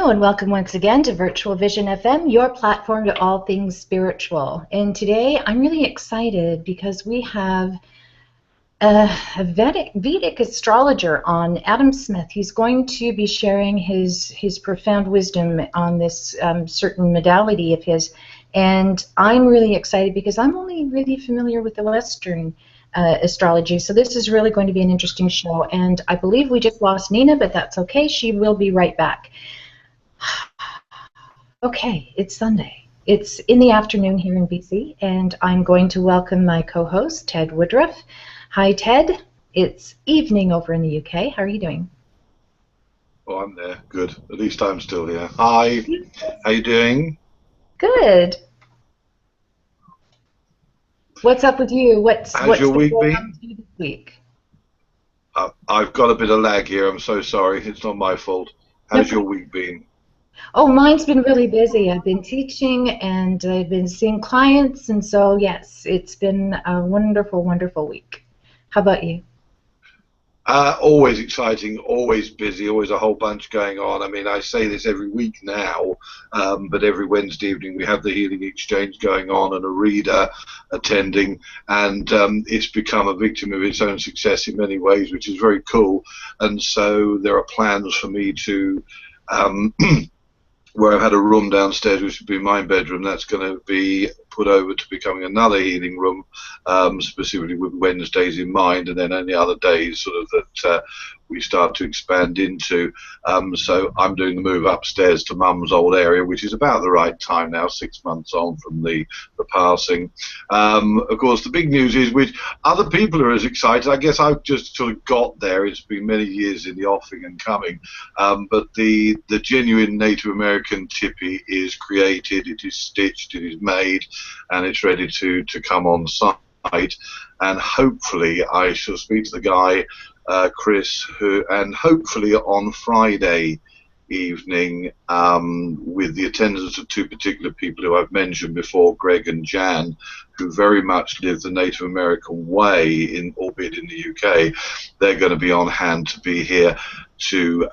Hello and welcome once again to Virtual Vision FM, your platform to all things spiritual. And today I'm really excited because we have a Vedic Astrologer on, Adam Smith. He's going to be sharing his profound wisdom on this certain modality of his. And I'm really excited because I'm only really familiar with the Western astrology. So this is really going to be an interesting show. And I believe we just lost Nina, but that's okay. She will be right back. Okay, it's Sunday. It's in the afternoon here in BC, and I'm going to welcome my co-host, Ted Woodruff. Hi, Ted. It's evening over in the UK. How are you doing? Oh, I'm there. Good. At least I'm still here. Hi. How you doing? Good. What's up with you? What's your week going been? on with you this week? I've got a bit of lag here. I'm so sorry. It's not my fault. How's your week been? Oh, mine's been really busy. I've been teaching and I've been seeing clients, and so yes, it's been a wonderful, wonderful week. How about you? Always exciting, always busy, always a whole bunch going on. I mean, I say this every week now, but every Wednesday evening we have the Healing Exchange going on and a reader attending, and it's become a victim of its own success in many ways, which is very cool. And so there are plans for me to where I've had a room downstairs, which would be my bedroom, that's going to be put over to becoming another healing room, specifically with Wednesdays in mind, and then any other days sort of that we start to expand into. So I'm doing the move upstairs to Mum's old area, which is about the right time now, 6 months on from the passing. Of course, the big news is, which other people are as excited, I guess I've just sort of got there. It's been many years in the offing and coming, but the genuine Native American tipi is created, it is stitched, it is made, and it's ready to come on site. And hopefully I shall speak to the guy, Chris, and hopefully on Friday evening, with the attendance of two particular people who I've mentioned before, Greg and Jan, who very much live the Native American way, albeit in the UK. They're going to be on hand to be here to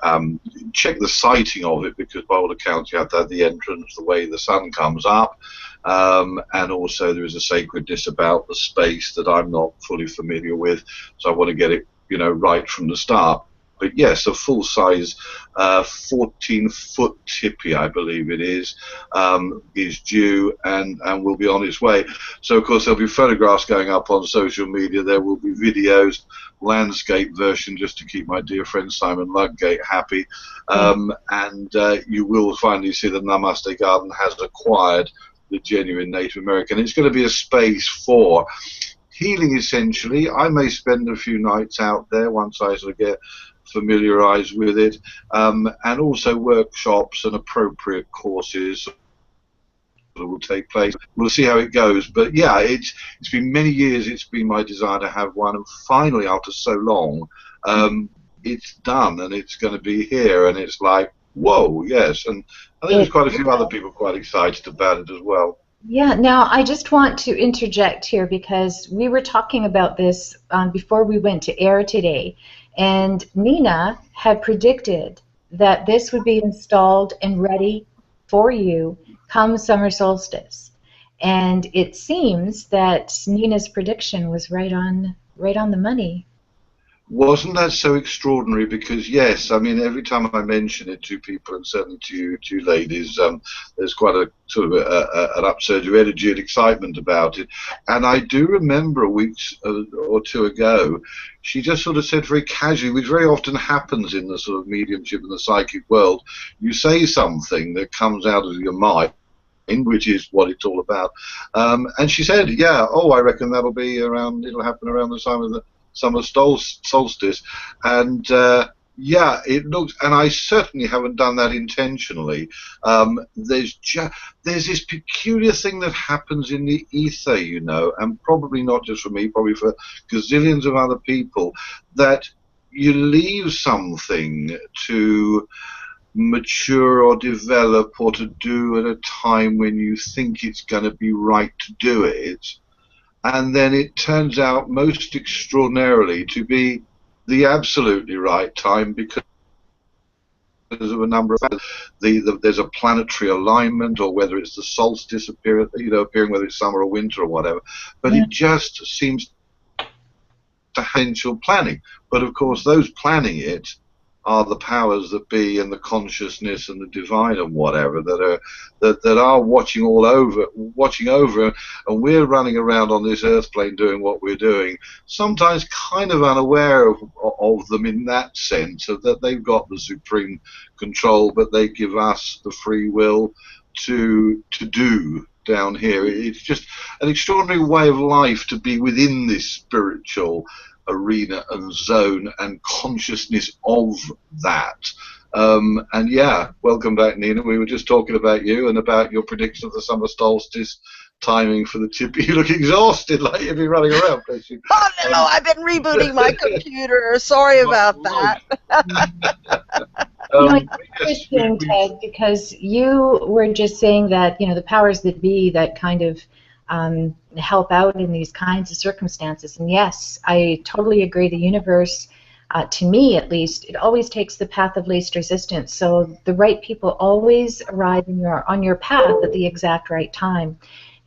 check the sighting of it, because by all accounts you have to have the entrance the way the sun comes up, and also there is a sacredness about the space that I'm not fully familiar with, so I want to get it, you know, right from the start. But yes, a full-size 14-foot tipi, I believe it is due and will be on its way. So, of course, there'll be photographs going up on social media. There will be videos, landscape version, just to keep my dear friend Simon Ludgate happy. And you will finally see the Namaste Garden has acquired the genuine Native American. It's going to be a space for healing, essentially. I may spend a few nights out there once I sort of get familiarized with it, and also workshops and appropriate courses that will take place. We'll see how it goes, but yeah, it's been many years. It's been my desire to have one, and finally, after so long, it's done, and it's going to be here, and it's like, whoa, yes. And I think there's quite a few other people quite excited about it as well. Yeah, now I just want to interject here, because we were talking about this before we went to air today, and Nina had predicted that this would be installed and ready for you come summer solstice. And it seems that Nina's prediction was right on the money. Wasn't that so extraordinary? Because yes, I mean, every time I mention it to people, and certainly to you two ladies, there's quite a sort of an upsurge of energy and excitement about it. And I do remember a week or two ago, she just sort of said very casually, which very often happens in the sort of mediumship and the psychic world, you say something that comes out of your mind, which is what it's all about. And she said, yeah, oh, I reckon it'll happen around the time of the summer solstice. And yeah, it looks, and I certainly haven't done that intentionally. There's this peculiar thing that happens in the ether, you know, and probably not just for me, probably for gazillions of other people, that you leave something to mature or develop or to do at a time when you think it's going to be right to do it, and then it turns out most extraordinarily to be the absolutely right time, because because of a number of factors. There's a planetary alignment, or whether it's the solstice appearing, whether it's summer or winter or whatever. But Yeah. it just seems potential planning. But of course, those planning it are the powers that be, and the consciousness and the divine and whatever that are watching over, and we're running around on this earth plane doing what we're doing, sometimes kind of unaware of them in that sense, of that they've got the supreme control, but they give us the free will to do down here. It's just an extraordinary way of life to be within this spiritual arena and zone and consciousness of that. And yeah, welcome back, Nina. We were just talking about you and about your prediction of the summer solstice timing for the tip. You look exhausted, like you've been running around. Bless you. Oh, no, I've been rebooting my computer. Sorry about that. It's interesting, Ted, because you were just saying that, the powers that be that kind of help out in these kinds of circumstances. And yes, I totally agree. The universe, to me at least, it always takes the path of least resistance. So the right people always arrive on your path at the exact right time.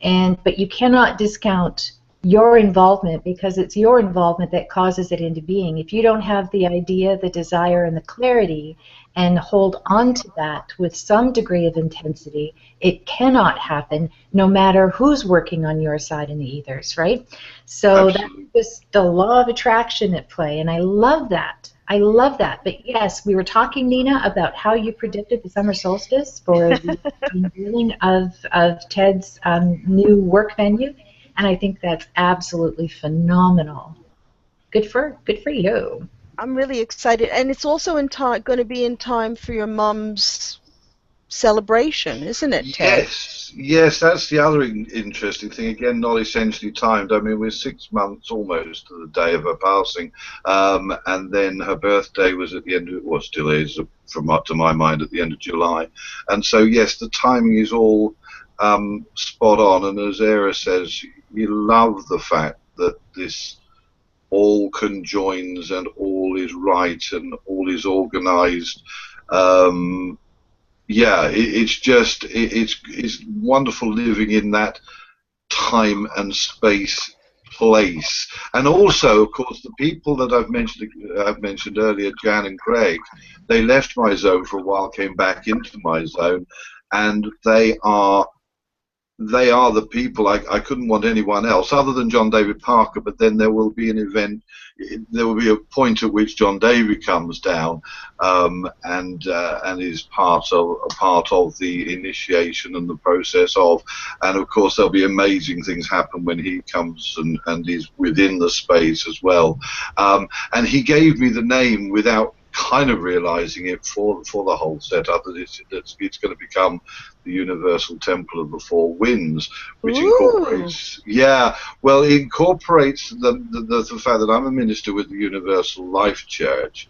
But you cannot discount your involvement, because it's your involvement that causes it into being. If you don't have the idea, the desire, and the clarity, and hold on to that with some degree of intensity, it cannot happen, no matter who's working on your side in the ethers, right? So Absolutely. that's just the law of attraction at play, and I love that. I love that. But yes, we were talking, Nina, about how you predicted the summer solstice for the unveiling of Ted's new work venue, and I think that's absolutely phenomenal. Good for you. I'm really excited, and it's also going to be in time for your mum's celebration, isn't it, Ted? Yes, that's the other interesting thing. Again, not essentially timed. I mean, we're 6 months almost to the day of her passing, and then her birthday was at the end of, well, still is, to my mind, at the end of July. And so, yes, the timing is all spot on. And as Era says, you love the fact that this all conjoins and all is right and all is organized. It's wonderful living in that time and space place. And also, of course, the people that I've mentioned earlier, Jan and Craig, they left my zone for a while, came back into my zone, and they are the people. I couldn't want anyone else other than John David Parker, but then there will be an event, there will be a point at which John David comes down and is part of the initiation and the process of, and of course there'll be amazing things happen when he comes and is within the space as well. And he gave me the name without kind of realizing it for the whole setup, that it's going to become the Universal Temple of the Four Winds, which incorporates, it incorporates the fact that I'm a minister with the Universal Life Church,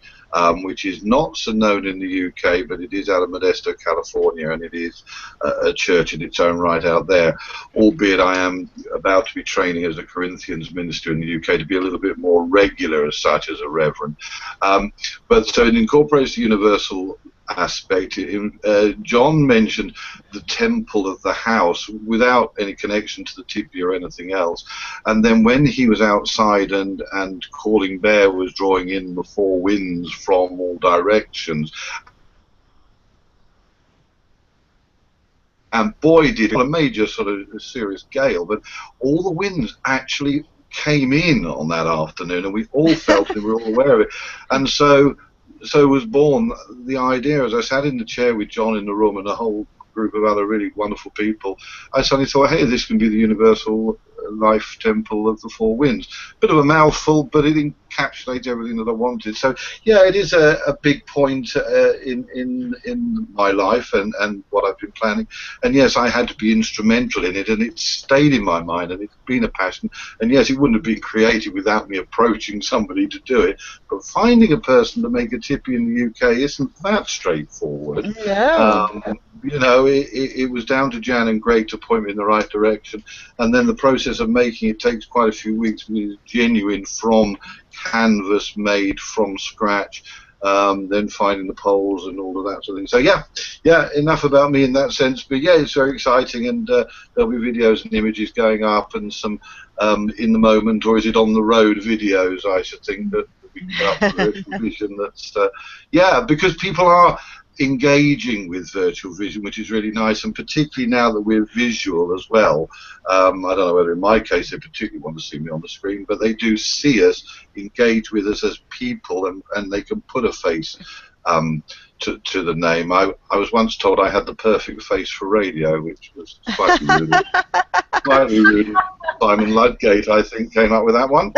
which is not so known in the UK, but it is out of Modesto, California, and it is a church in its own right out there, albeit I am about to be training as a Corinthians minister in the UK to be a little bit more regular as such, as a reverend. But so it incorporates the universal aspect. John mentioned the temple of the house without any connection to the tipi or anything else, and then when he was outside and Calling Bear was drawing in the four winds from all directions, and boy did a major sort of serious gale, but all the winds actually came in on that afternoon, and we all felt it, we were all aware of it. And so was born the idea, as I sat in the chair with John in the room and a whole group of other really wonderful people, I suddenly thought, hey, this can be the Universal Life Temple of the Four Winds. Bit of a mouthful, but it encapsulates everything that I wanted. So yeah, it is a big point in my life and what I've been planning. And yes, I had to be instrumental in it, and it stayed in my mind, and it's been a passion. And yes, it wouldn't have been created without me approaching somebody to do it. But finding a person to make a tipi in the UK isn't that straightforward. No. It was down to Jan and Greg to point me in the right direction, and then the process of making it takes quite a few weeks. It's genuine, from canvas, made from scratch, then finding the poles and all of that sort of thing. So yeah, enough about me in that sense. But yeah, it's very exciting, and there'll be videos and images going up, and some in the moment, or is it on the road videos, I should think, that we can put up for virtual vision. That's yeah, because people are engaging with virtual vision, which is really nice, and particularly now that we're visual as well. I don't know whether in my case they particularly want to see me on the screen, but they do see us, engage with us as people, and they can put a face to the name. I was once told I had the perfect face for radio, which was slightly rude. Slightly rude. Simon Ludgate, I think, came up with that one.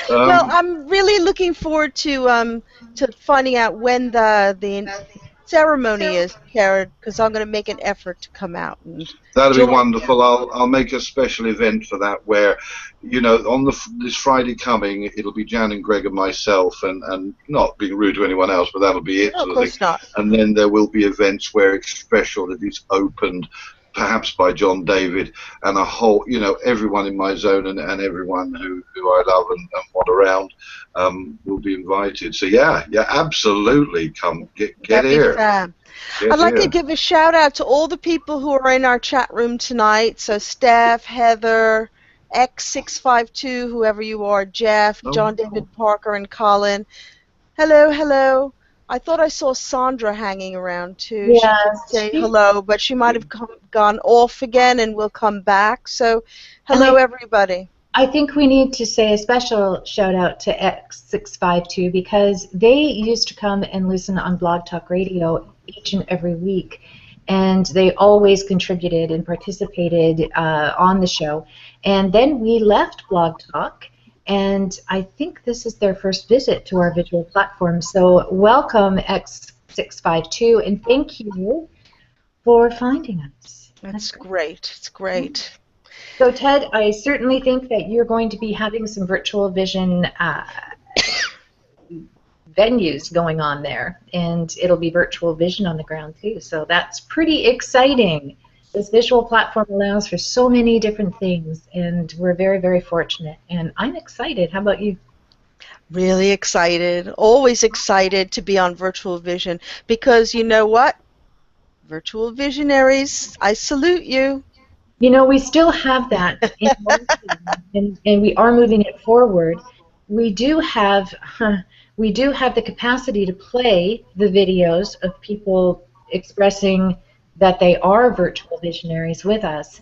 Well, I'm really looking forward to finding out when the ceremony is, Karen, because I'm going to make an effort to come out and that'll be join wonderful. you. I'll make a special event for that, where, you know, on this Friday coming, it'll be Jan and Greg and myself, and not being rude to anyone else, but that'll be it, No, of sort of thing. course not. And then there will be events where it's special, that it's opened, perhaps by John David, and a whole, you know, everyone in my zone and everyone who I love and want around will be invited. So yeah, absolutely, come get That'd be here. fab. Get I'd like here. to give a shout out to all the people who are in our chat room tonight. So Steph, Heather, X652, whoever you are, Jeff, John David Parker, and Colin. Hello, hello. I thought I saw Sandra hanging around too. She did say hello, but she might have gone off again and will come back. So hello, everybody. I think we need to say a special shout out to X652, because they used to come and listen on Blog Talk Radio each and every week, and they always contributed and participated on the show. And then we left Blog Talk, and I think this is their first visit to our visual platform. So welcome, X652, and thank you for finding us. That's great. It's great. So Ted, I certainly think that you're going to be having some virtual vision venues going on there, and it'll be virtual vision on the ground too. So that's pretty exciting. This visual platform allows for so many different things, and we're very, very fortunate. And I'm excited. How about you? Really excited. Always excited to be on virtual vision, because you know what? Virtual visionaries, I salute you. You know, we still have that in motion, and we are moving it forward. We do have the capacity to play the videos of people expressing that they are virtual visionaries with us,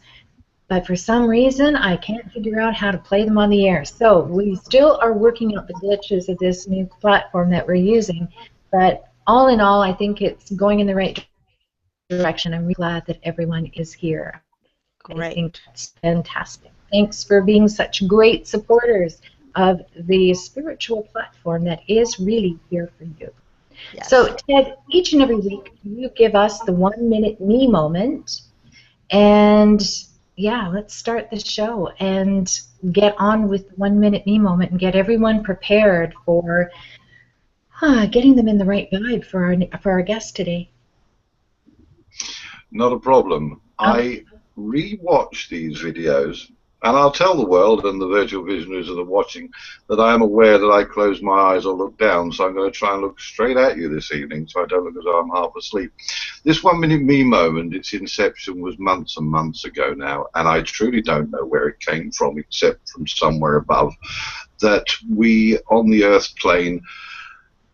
but for some reason I can't figure out how to play them on the air. So we still are working out the glitches of this new platform that we're using, but all in all, I think it's going in the right direction. I'm really glad that everyone is here. Great. I think it's fantastic. Thanks for being such great supporters of the spiritual platform that is really here for you. Yes. So, Ted, each and every week you give us the 1 minute me moment, and yeah, let's start the show and get on with the 1 minute me moment and get everyone prepared for getting them in the right vibe for our guest today. Not a problem. I re-watch these videos, and I'll tell the world and the virtual visionaries that are watching that I am aware that I close my eyes or look down, so I'm going to try and look straight at you this evening so I don't look as though I'm half asleep. This 1 minute me moment, its inception was months and months ago now, and I truly don't know where it came from except from somewhere above, that we on the earth plane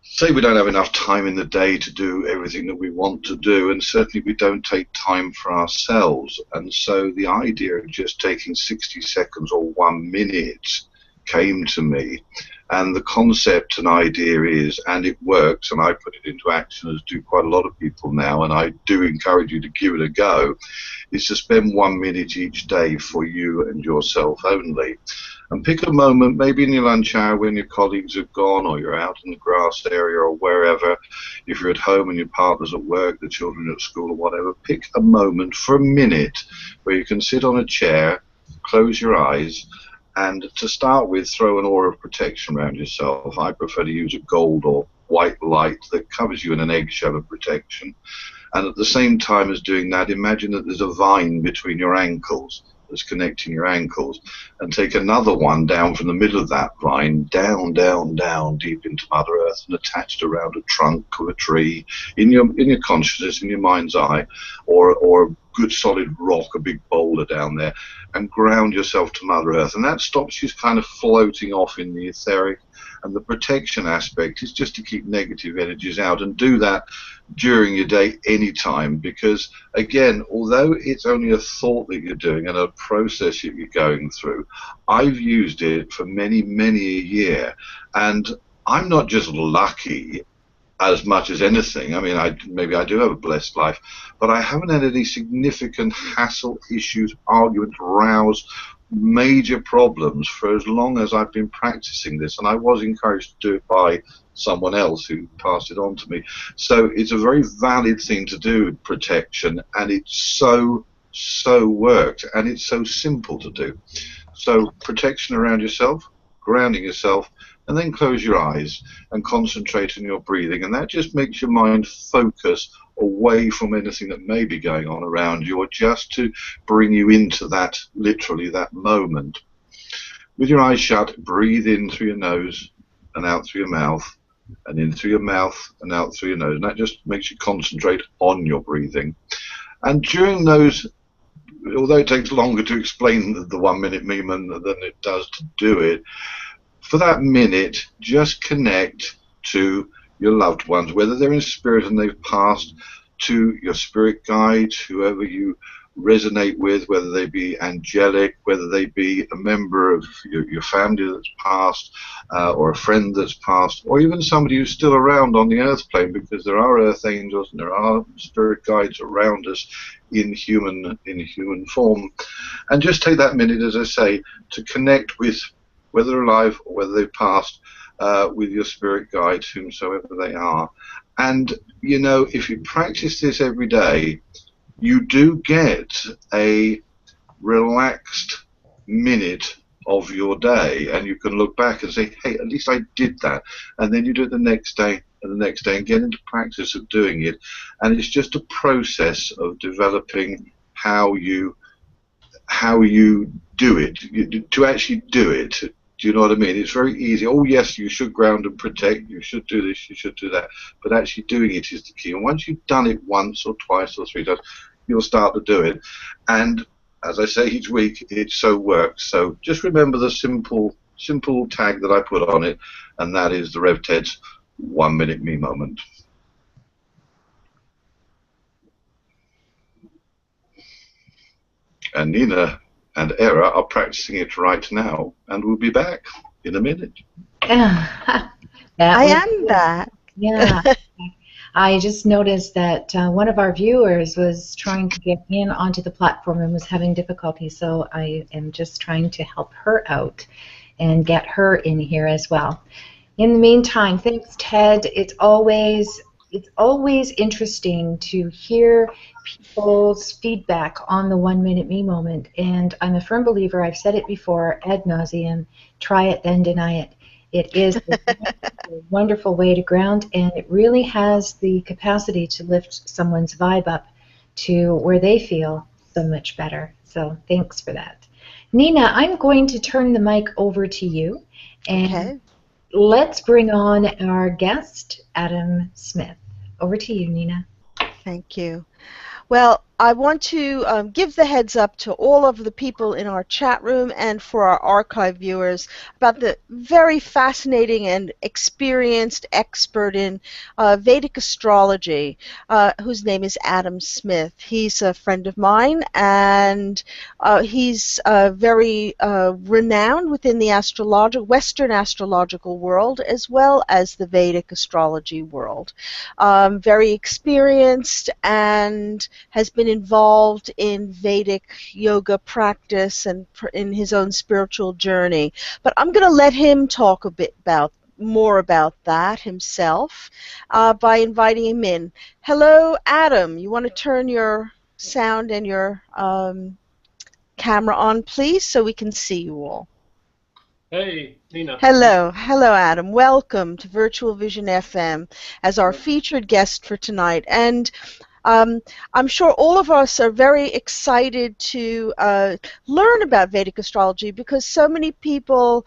say we don't have enough time in the day to do everything that we want to do, and certainly we don't take time for ourselves. And so the idea of just taking 60 seconds or 1 minute came to me. And the concept and idea is, and it works, and I put it into action, as do quite a lot of people now, and I do encourage you to give it a go, is to spend 1 minute each day for you and yourself only. And pick a moment, maybe in your lunch hour when your colleagues have gone, or you're out in the grass area or wherever. If you're at home and your partner's at work, the children are at school or whatever, pick a moment for a minute where you can sit on a chair, close your eyes, and to start with, throw an aura of protection around yourself. I prefer to use a gold or white light that covers you in an eggshell of protection. And at the same time as doing that, imagine that there's a vine between your ankles. that's connecting your ankles, and take another one down from the middle of that vine, down, down, down, deep into Mother Earth, and attached around a trunk of a tree, in your consciousness, in your mind's eye, or a good solid rock, a big boulder down there, and ground yourself to Mother Earth. And that stops you kind of floating off in the etheric. And the protection aspect is just to keep negative energies out, and do that during your day anytime, because again, although it's only a thought that you're doing and a process that you're going through, I've used it for many a year, and I'm not just lucky as much as anything. I mean, maybe I do have a blessed life, but I haven't had any significant hassle, issues, arguments, rows, major problems for as long as I've been practicing this. And I was encouraged to do it by someone else who passed it on to me. So it's a very valid thing to do, protection, and it's so worked, and it's so simple to do. So protection around yourself, grounding yourself, and then close your eyes and concentrate on your breathing, and that just makes your mind focus away from anything that may be going on around you, or just to bring you into that, literally that moment. With your eyes shut, breathe in through your nose and out through your mouth, and in through your mouth and out through your nose, and that just makes you concentrate on your breathing. And during those, although it takes longer to explain the 1 minute meme than it does to do it, for that minute, just connect to your loved ones, whether they're in spirit and they've passed, to your spirit guides, whoever you resonate with, whether they be angelic, whether they be a member of your family that's passed, or a friend that's passed, or even somebody who's still around on the earth plane, because there are earth angels and there are spirit guides around us in human form. And just take that minute, as I say, to connect with, whether they're alive or whether they've passed, with your spirit guides, whomsoever they are. And, you know, if you practice this every day, you do get a relaxed minute of your day, and you can look back and say, hey, at least I did that. And then you do it the next day and the next day, and get into practice of doing it. And it's just a process of developing how you do it, to actually do it. Do you know what I mean? It's very easy. Oh, yes, you should ground and protect. You should do this. You should do that. But actually doing it is the key. And once you've done it once or twice or 3 times, you'll start to do it. And as I say each week, it so works. So just remember the simple tag that I put on it, and that is the Rev Ted's 1 minute me moment. And Nina and Era are practicing it right now, and we'll be back in a minute. I am back. Yeah. I just noticed that one of our viewers was trying to get in onto the platform and was having difficulty, so I am just trying to help her out and get her in here as well. In the meantime, thanks, Ted. It's always interesting to hear people's feedback on the 1 minute me moment, and I'm a firm believer, I've said it before ad nauseum, try it then deny it. It is a wonderful way to ground, and it really has the capacity to lift someone's vibe up to where they feel so much better. So thanks for that. Nina, I'm going to turn the mic over to you, and let's bring on our guest, Adam Smith. Over to you, Nina. Thank you. Well, I want to give the heads up to all of the people in our chat room and for our archive viewers about the very fascinating and experienced expert in Vedic astrology, whose name is Adam Smith. He's a friend of mine, and he's very renowned within the Western astrological world as well as the Vedic astrology world. Very experienced and has been involved in Vedic yoga practice and in his own spiritual journey. But I'm going to let him talk a bit more about that himself by inviting him in. Hello, Adam. You want to turn your sound and your camera on, please, so we can see you all. Hey, Nina. Hello, Adam. Welcome to Virtual Vision FM as our featured guest for tonight. And I'm sure all of us are very excited to learn about Vedic astrology because so many people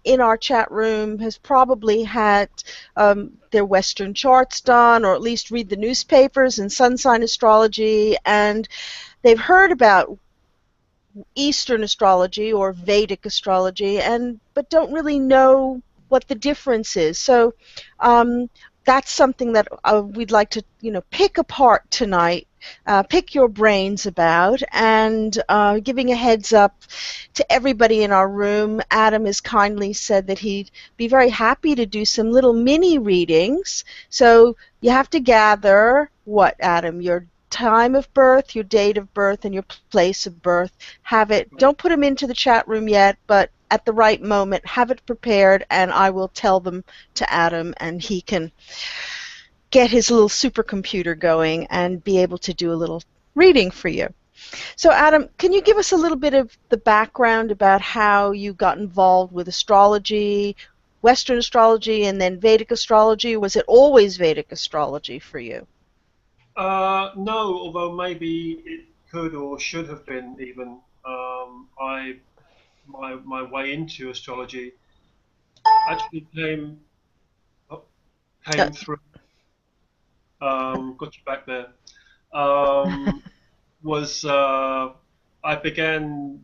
in our chat room has probably had their Western charts done, or at least read the newspapers and sun sign astrology, and they've heard about Eastern astrology or Vedic astrology, but don't really know what the difference is. So that's something that we'd like to, pick apart tonight, pick your brains about, and giving a heads up to everybody in our room. Adam has kindly said that he'd be very happy to do some little mini readings. So you have to gather what, Adam? Your time of birth, your date of birth, and your place of birth. Don't put them into the chat room yet, but at the right moment, have it prepared, and I will tell them to Adam, and he can get his little supercomputer going and be able to do a little reading for you. So Adam, can you give us a little bit of the background about how you got involved with astrology, Western astrology, and then Vedic astrology? Was it always Vedic astrology for you? No, although maybe it could or should have been even. My way into astrology actually came through. Got you back there. Was I began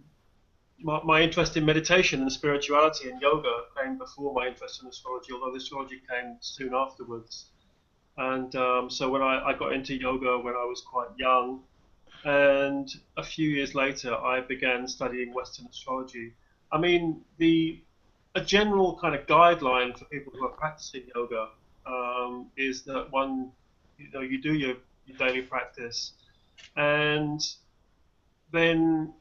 my interest in meditation and spirituality and yoga came before my interest in astrology, although the astrology came soon afterwards. And so when I got into yoga when I was quite young, and a few years later I began studying Western astrology. I mean, a general kind of guideline for people who are practicing yoga is that you do your daily practice, and then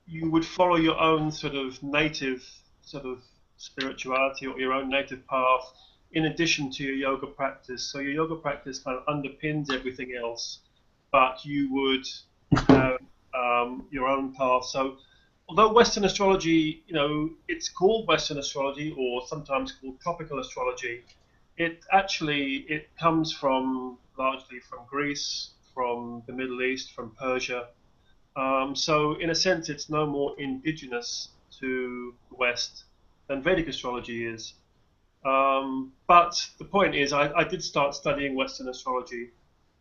you would follow your own sort of native sort of spirituality or your own native path in addition to your yoga practice. So your yoga practice kind of underpins everything else, but you would have your own path. So although Western astrology, it's called Western astrology or sometimes called tropical astrology, it comes largely from Greece, from the Middle East, from Persia. So in a sense, it's no more indigenous to the West than Vedic astrology is. But the point is, I did start studying Western astrology,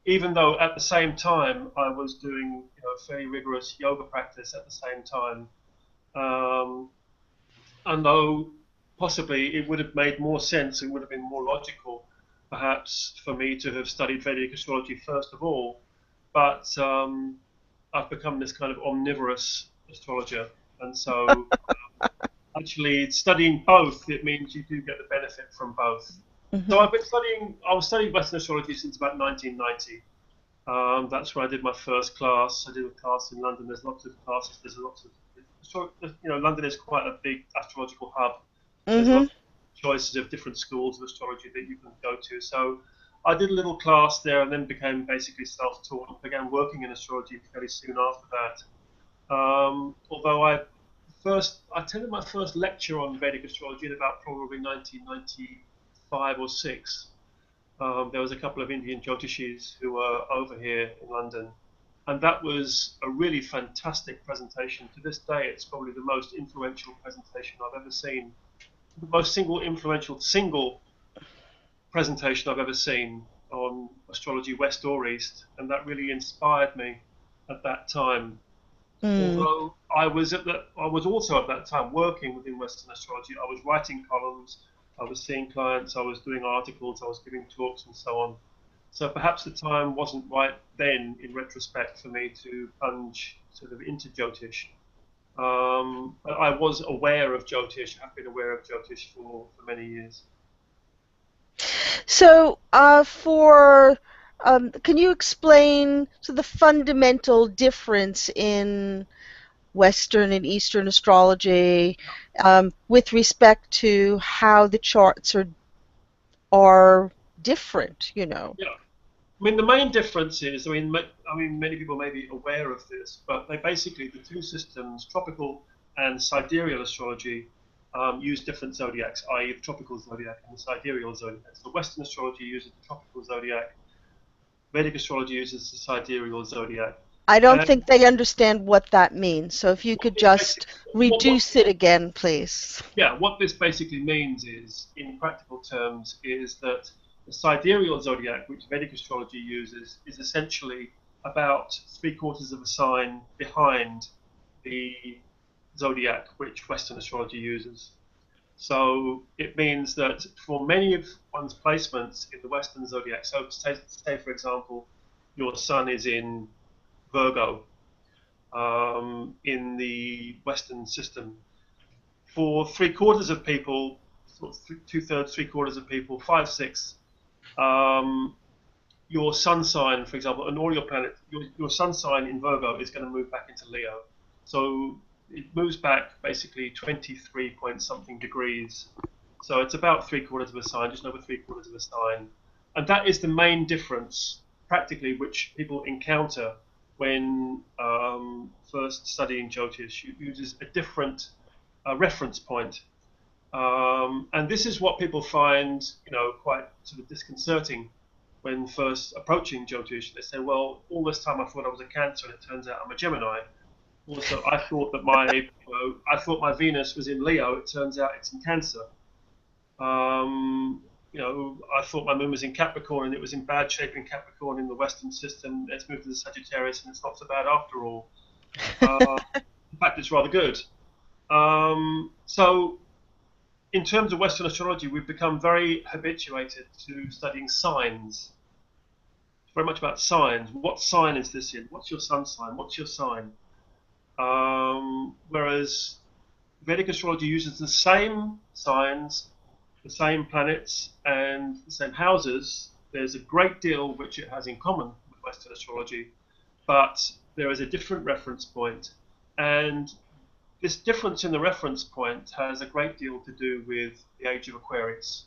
even though at the same time I was doing fairly rigorous yoga practice at the same time. And though possibly it would have made more sense, it would have been more logical, perhaps, for me to have studied Vedic astrology first of all. But I've become this kind of omnivorous astrologer, and so actually studying both, it means you do get the benefit from both. Mm-hmm. So I was studying Western astrology since about 1990. That's where I did my first class. I did a class in London. There's lots of classes. London is quite a big astrological hub. Mm-hmm. There's lots of choices of different schools of astrology that you can go to. So I did a little class there and then became basically self-taught and began working in astrology fairly soon after that. Although I attended my first lecture on Vedic astrology in about probably 1995 or 6. There was a couple of Indian Jyotishis who were over here in London, and that was a really fantastic presentation. To this day, it's probably the most influential presentation I've ever seen, the most influential presentation I've ever seen on astrology, West or East, and that really inspired me at that time. Although I was also at that time working within Western astrology. I was writing columns, I was seeing clients, I was doing articles, I was giving talks and so on. So perhaps the time wasn't right then, in retrospect, for me to plunge sort of into Jyotish. But I was aware of Jyotish, have been aware of Jyotish for many years. So can you explain the fundamental difference in Western and Eastern astrology with respect to how the charts are different, Yeah. I mean, the main difference is, many people may be aware of this, but the two systems, tropical and sidereal astrology, use different zodiacs, i.e. the tropical zodiac and the sidereal zodiac. So Western astrology uses the tropical zodiac, Vedic astrology uses the sidereal zodiac. I don't And think they understand what that means. So if you could just reduce it again, please. Yeah, what this basically means is, in practical terms, is that the sidereal zodiac, which Vedic astrology uses, is essentially about 3/4 of a sign behind the zodiac, which Western astrology uses. So it means that for many of one's placements in the Western zodiac, so say for example, your sun is in Virgo in the Western system, for 3/4 of people, sort of 2/3, 3/4 of people, 5/6, um, your sun sign, for example, and all your planets, your sun sign in Virgo is going to move back into Leo. So it moves back basically 23 point something degrees. So it's about 3/4 of a sign, just over 3/4 of a sign. And that is the main difference, practically, which people encounter when first studying Jyotish. It uses a different reference point. And this is what people find, quite sort of disconcerting when first approaching Jyotish. They say, well, all this time I thought I was a Cancer, and it turns out I'm a Gemini. Also, I thought that my Venus was in Leo. It turns out it's in Cancer. I thought my moon was in Capricorn, and it was in bad shape in Capricorn in the Western system. It's moved to the Sagittarius, and it's not so bad after all. In fact, it's rather good. So in terms of Western astrology, we've become very habituated to studying signs. It's very much about signs. What sign is this in? What's your sun sign? What's your sign? Whereas Vedic astrology uses the same signs, the same planets, and the same houses. There's a great deal which it has in common with Western astrology, but there is a different reference point. And this difference in the reference point has a great deal to do with the age of Aquarius,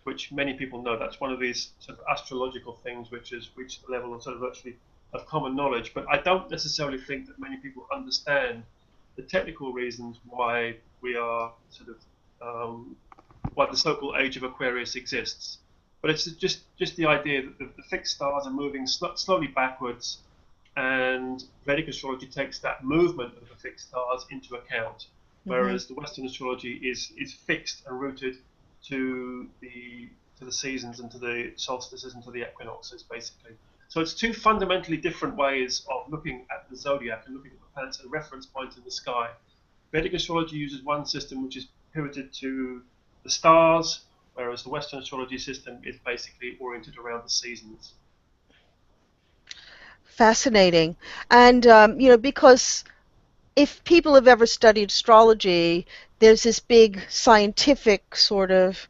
which many people know. That's one of these sort of astrological things which has reached the level of sort of virtually of common knowledge. But I don't necessarily think that many people understand the technical reasons why we are sort of why the so-called age of Aquarius exists. But it's just the idea that the fixed stars are moving slowly backwards, and Vedic astrology takes that movement of the fixed stars into account, whereas the Western astrology is fixed and rooted to the seasons and to the solstices and to the equinoxes, basically. So it's two fundamentally different ways of looking at the zodiac and looking at the planets and reference points in the sky. Vedic astrology uses one system which is pivoted to the stars, whereas the Western astrology system is basically oriented around the seasons. Fascinating. And, because if people have ever studied astrology, there's this big scientific sort of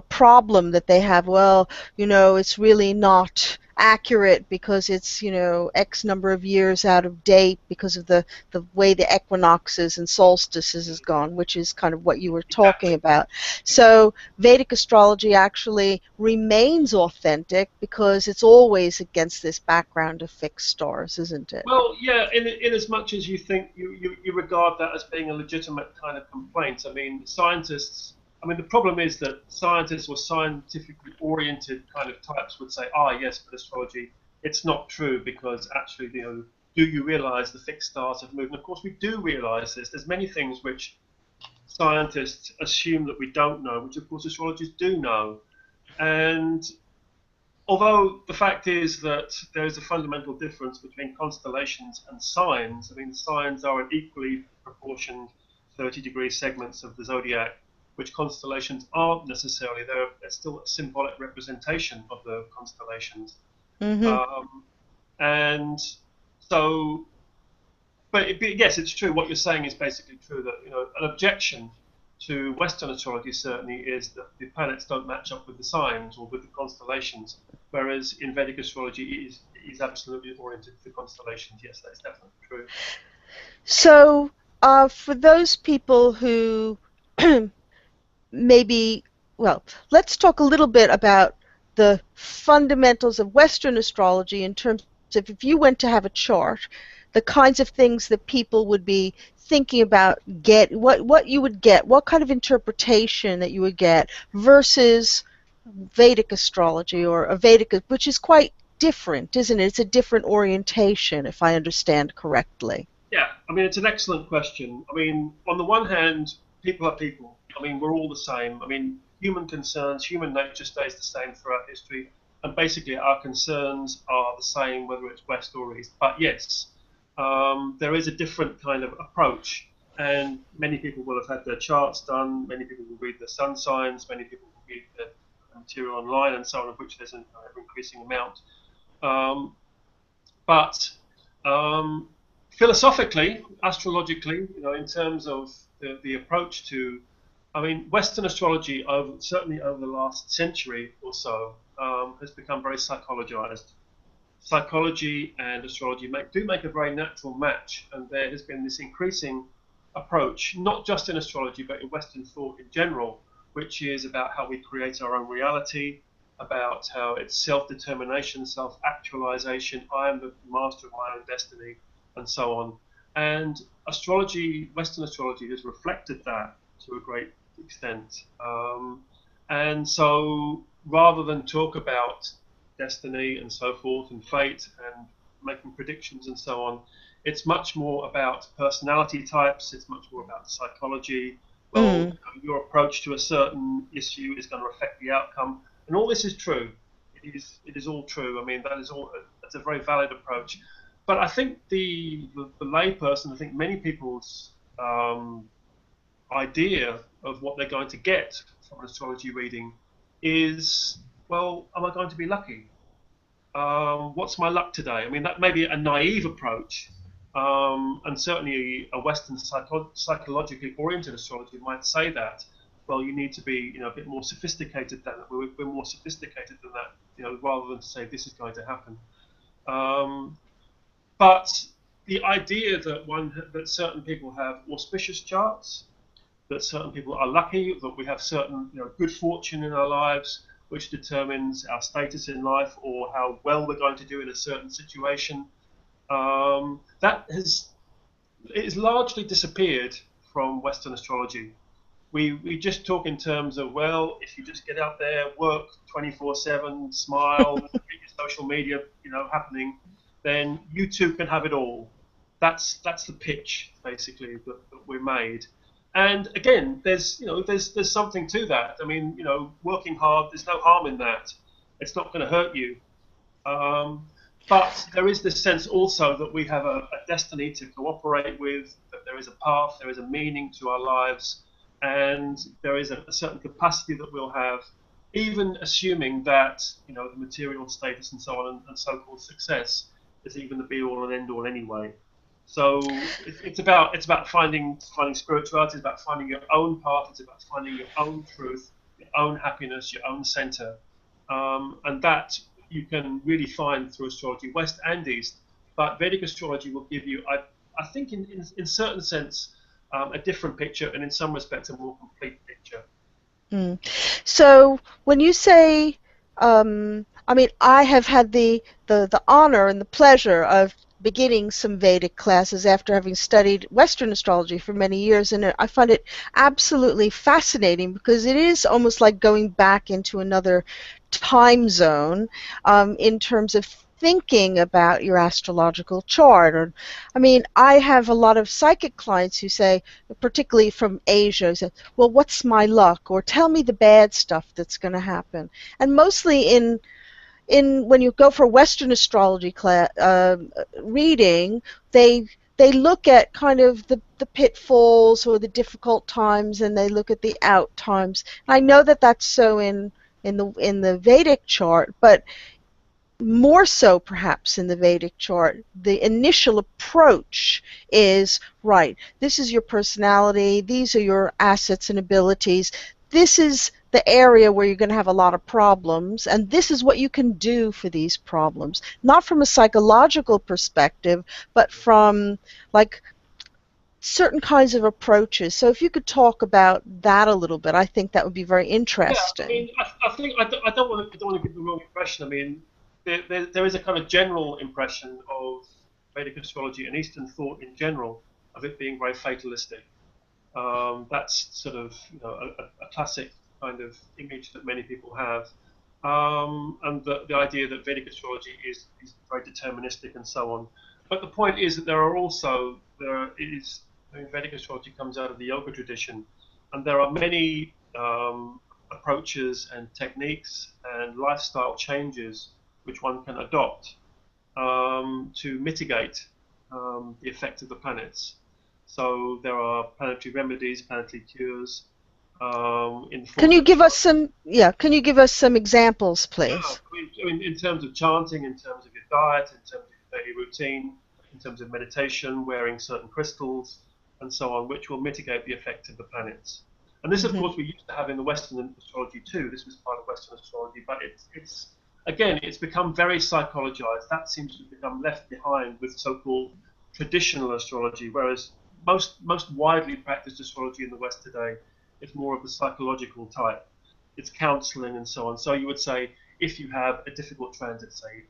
problem that they have. Well, it's really not accurate because it's, X number of years out of date because of the way the equinoxes and solstices has gone, which is kind of what you were talking about. So Vedic astrology actually remains authentic because it's always against this background of fixed stars, isn't it? Well, yeah, in as much as you think you regard that as being a legitimate kind of complaint. I mean, the problem is that scientists or scientifically oriented kind of types would say, yes, but astrology, it's not true because actually, do you realize the fixed stars have moved? And of course, we do realize this. There's many things which scientists assume that we don't know, which of course astrologers do know. And although the fact is that there is a fundamental difference between constellations and signs, I mean, signs are an equally proportioned 30-degree segments of the zodiac, which constellations aren't necessarily. They're still a symbolic representation of the constellations. And so, yes, it's true. What you're saying is basically true, that an objection to Western astrology certainly is that the planets don't match up with the signs or with the constellations, whereas in Vedic astrology it is absolutely oriented to constellations. Yes, that's definitely true. So for those people who let's talk a little bit about the fundamentals of Western astrology in terms of if you went to have a chart, the kinds of things that people would be thinking about what you would get, what kind of interpretation that you would get versus Vedic astrology or a Vedic, which is quite different, isn't it? It's a different orientation, if I understand correctly. Yeah, I mean, it's an excellent question. I mean, on the one hand, people are people. I mean, we're all the same. I mean, human concerns, human nature stays the same throughout history, and basically our concerns are the same whether it's west or east. But yes, there is a different kind of approach, and many people will have had their charts done. Many people will read their sun signs. Many people will read the material online, and so on, of which there's an ever-increasing amount. Um, but um, philosophically, astrologically, in terms of the approach to, I mean, Western astrology, certainly over the last century or so, has become very psychologized. Psychology and astrology do make a very natural match, and there has been this increasing approach, not just in astrology, but in Western thought in general, which is about how we create our own reality, about how it's self-determination, self-actualization, I am the master of my own destiny, and so on. And astrology, Western astrology, has reflected that to a great extent. And so rather than talk about destiny and so forth and fate and making predictions and so on, it's much more about personality types. It's much more about psychology. Well, your approach to a certain issue is going to affect the outcome, and all this is true. It is all true. I mean, that's a very valid approach. But I think the layperson, I think many people's idea of what they're going to get from an astrology reading is, well, am I going to be lucky? What's my luck today? I mean, that may be a naive approach, and certainly a Western psychologically oriented astrology might say that. Well, you need to be, a bit more sophisticated than that. We're more sophisticated than that, rather than to say this is going to happen. But the idea that certain people have auspicious charts, that certain people are lucky, that we have certain good fortune in our lives, which determines our status in life or how well we're going to do in a certain situation. That has largely disappeared from Western astrology. We just talk in terms of, well, if you just get out there, work 24/7, smile, get your social media happening, then you too can have it all. That's the pitch basically that we're made. And again, there's something to that. I mean, working hard, there's no harm in that. It's not going to hurt you. But there is this sense also that we have a destiny to cooperate with, that there is a path, there is a meaning to our lives, and there is a certain capacity that we'll have, even assuming that the material status and so on and so-called success is even the be-all and end-all anyway. So it's about finding spirituality. It's about finding your own path. It's about finding your own truth, your own happiness, your own center, and that you can really find through astrology, West and East. But Vedic astrology will give you, I think, in certain sense, a different picture, and in some respects, a more complete picture. So when you say, I mean, I have had the honor and the pleasure of beginning some Vedic classes after having studied Western astrology for many years, and I find it absolutely fascinating because it is almost like going back into another time zone in terms of thinking about your astrological chart. Or, I mean, I have a lot of psychic clients who say, particularly from Asia, who say, well, what's my luck? Or tell me the bad stuff that's going to happen. And mostly in when you go for Western astrology class, reading, they look at kind of the pitfalls or the difficult times, and they look at the out times. I know that that's so in the Vedic chart, but more so perhaps in the Vedic chart, the initial approach is, right, this is your personality, these are your assets and abilities, this is the area where you're going to have a lot of problems, and this is what you can do for these problems. Not from a psychological perspective, but from like certain kinds of approaches. So if you could talk about that a little bit, I think that would be very interesting. Yeah, I mean, I think I don't want to give the wrong impression. I mean, there is a kind of general impression of Vedic astrology and Eastern thought in general of it being very fatalistic. That's sort of a classic kind of image that many people have. and the idea that Vedic astrology is very deterministic and so on. But the point is that I mean, Vedic astrology comes out of the yoga tradition, and there are many approaches and techniques and lifestyle changes which one can adopt to mitigate the effect of the planets. So there are planetary remedies, planetary cures. In the Can form you of give us some? Yeah, can you give us some examples, yeah, please? I mean, in terms of chanting, in terms of your diet, in terms of your daily routine, in terms of meditation, wearing certain crystals, and so on, which will mitigate the effect of the planets. And this, of Hmm. course, we used to have in the Western astrology too. This was part of Western astrology, but it's again, it's become very psychologized. That seems to have become left behind with so-called traditional astrology, whereas most widely practiced astrology in the West today is more of the psychological type. It's counseling and so on. So you would say if you have a difficult transit, say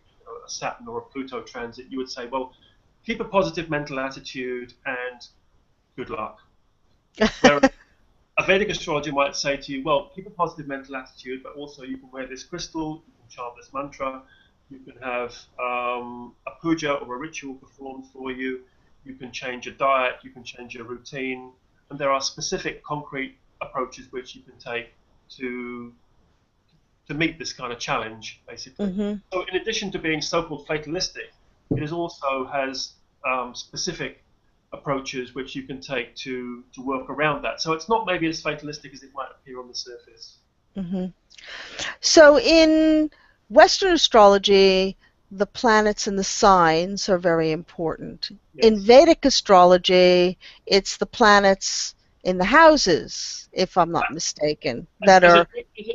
a Saturn or a Pluto transit, you would say, well, keep a positive mental attitude and good luck. Whereas a Vedic astrologer might say to you, well, keep a positive mental attitude, but also you can wear this crystal, you can chant this mantra, you can have a puja or a ritual performed for you, you can change your diet, you can change your routine, and there are specific concrete approaches which you can take to meet this kind of challenge, basically. Hmm. So, in addition to being so-called fatalistic, it is also has specific approaches which you can take to work around that. So it's not maybe as fatalistic as it might appear on the surface. Hmm. So in Western astrology, the planets and the signs are very important. In Yes. Vedic astrology, it's the planets in the houses, if I'm not mistaken, As, that as, a, are.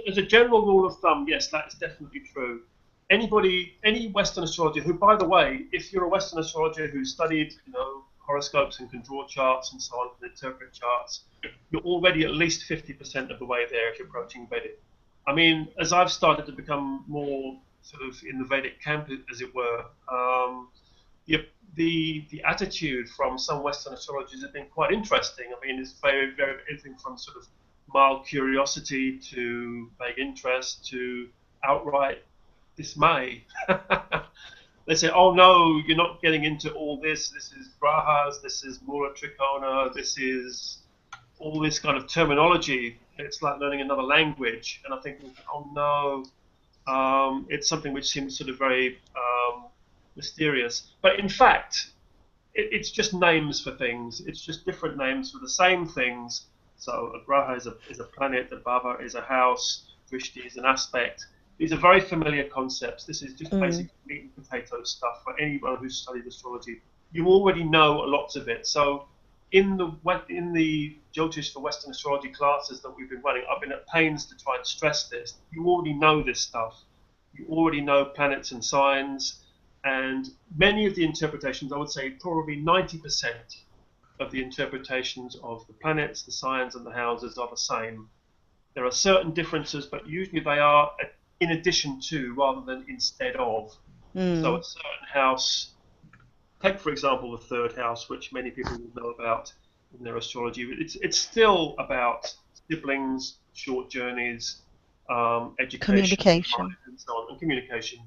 as a general rule of thumb, yes, that is definitely true. Any Western astrologer who, by the way, if you're a Western astrologer who studied, horoscopes and can draw charts and so on, and interpret charts, you're already at least 50% of the way there if you're approaching Vedic. I mean, as I've started to become more sort of in the Vedic camp, as it were, the, the attitude from some Western astrologers has been quite interesting. I mean, it's very anything from sort of mild curiosity to vague interest to outright dismay. They say, "Oh no, you're not getting into all this. This is grahas. This is mula trikona. This is all this kind of terminology. It's like learning another language." And I think, "Oh no." It's something which seems sort of very mysterious. But in fact, it's just names for things. It's just different names for the same things. So a graha is a planet, a bhava is a house, drishti is an aspect. These are very familiar concepts. This is just Mm. basic meat and potato stuff for anyone who's studied astrology. You already know lots of it. So in the Jyotish for Western astrology classes that we've been running, I've been at pains to try and stress this. You already know this stuff. You already know planets and signs, and many of the interpretations, I would say probably 90% of the interpretations of the planets, the signs, and the houses are the same. There are certain differences, but usually they are in addition to rather than instead of. So Mm. a certain house, take for example the third house, which many people will know about in their astrology. It's still about siblings, short journeys, education, Communication. and so on, and communication.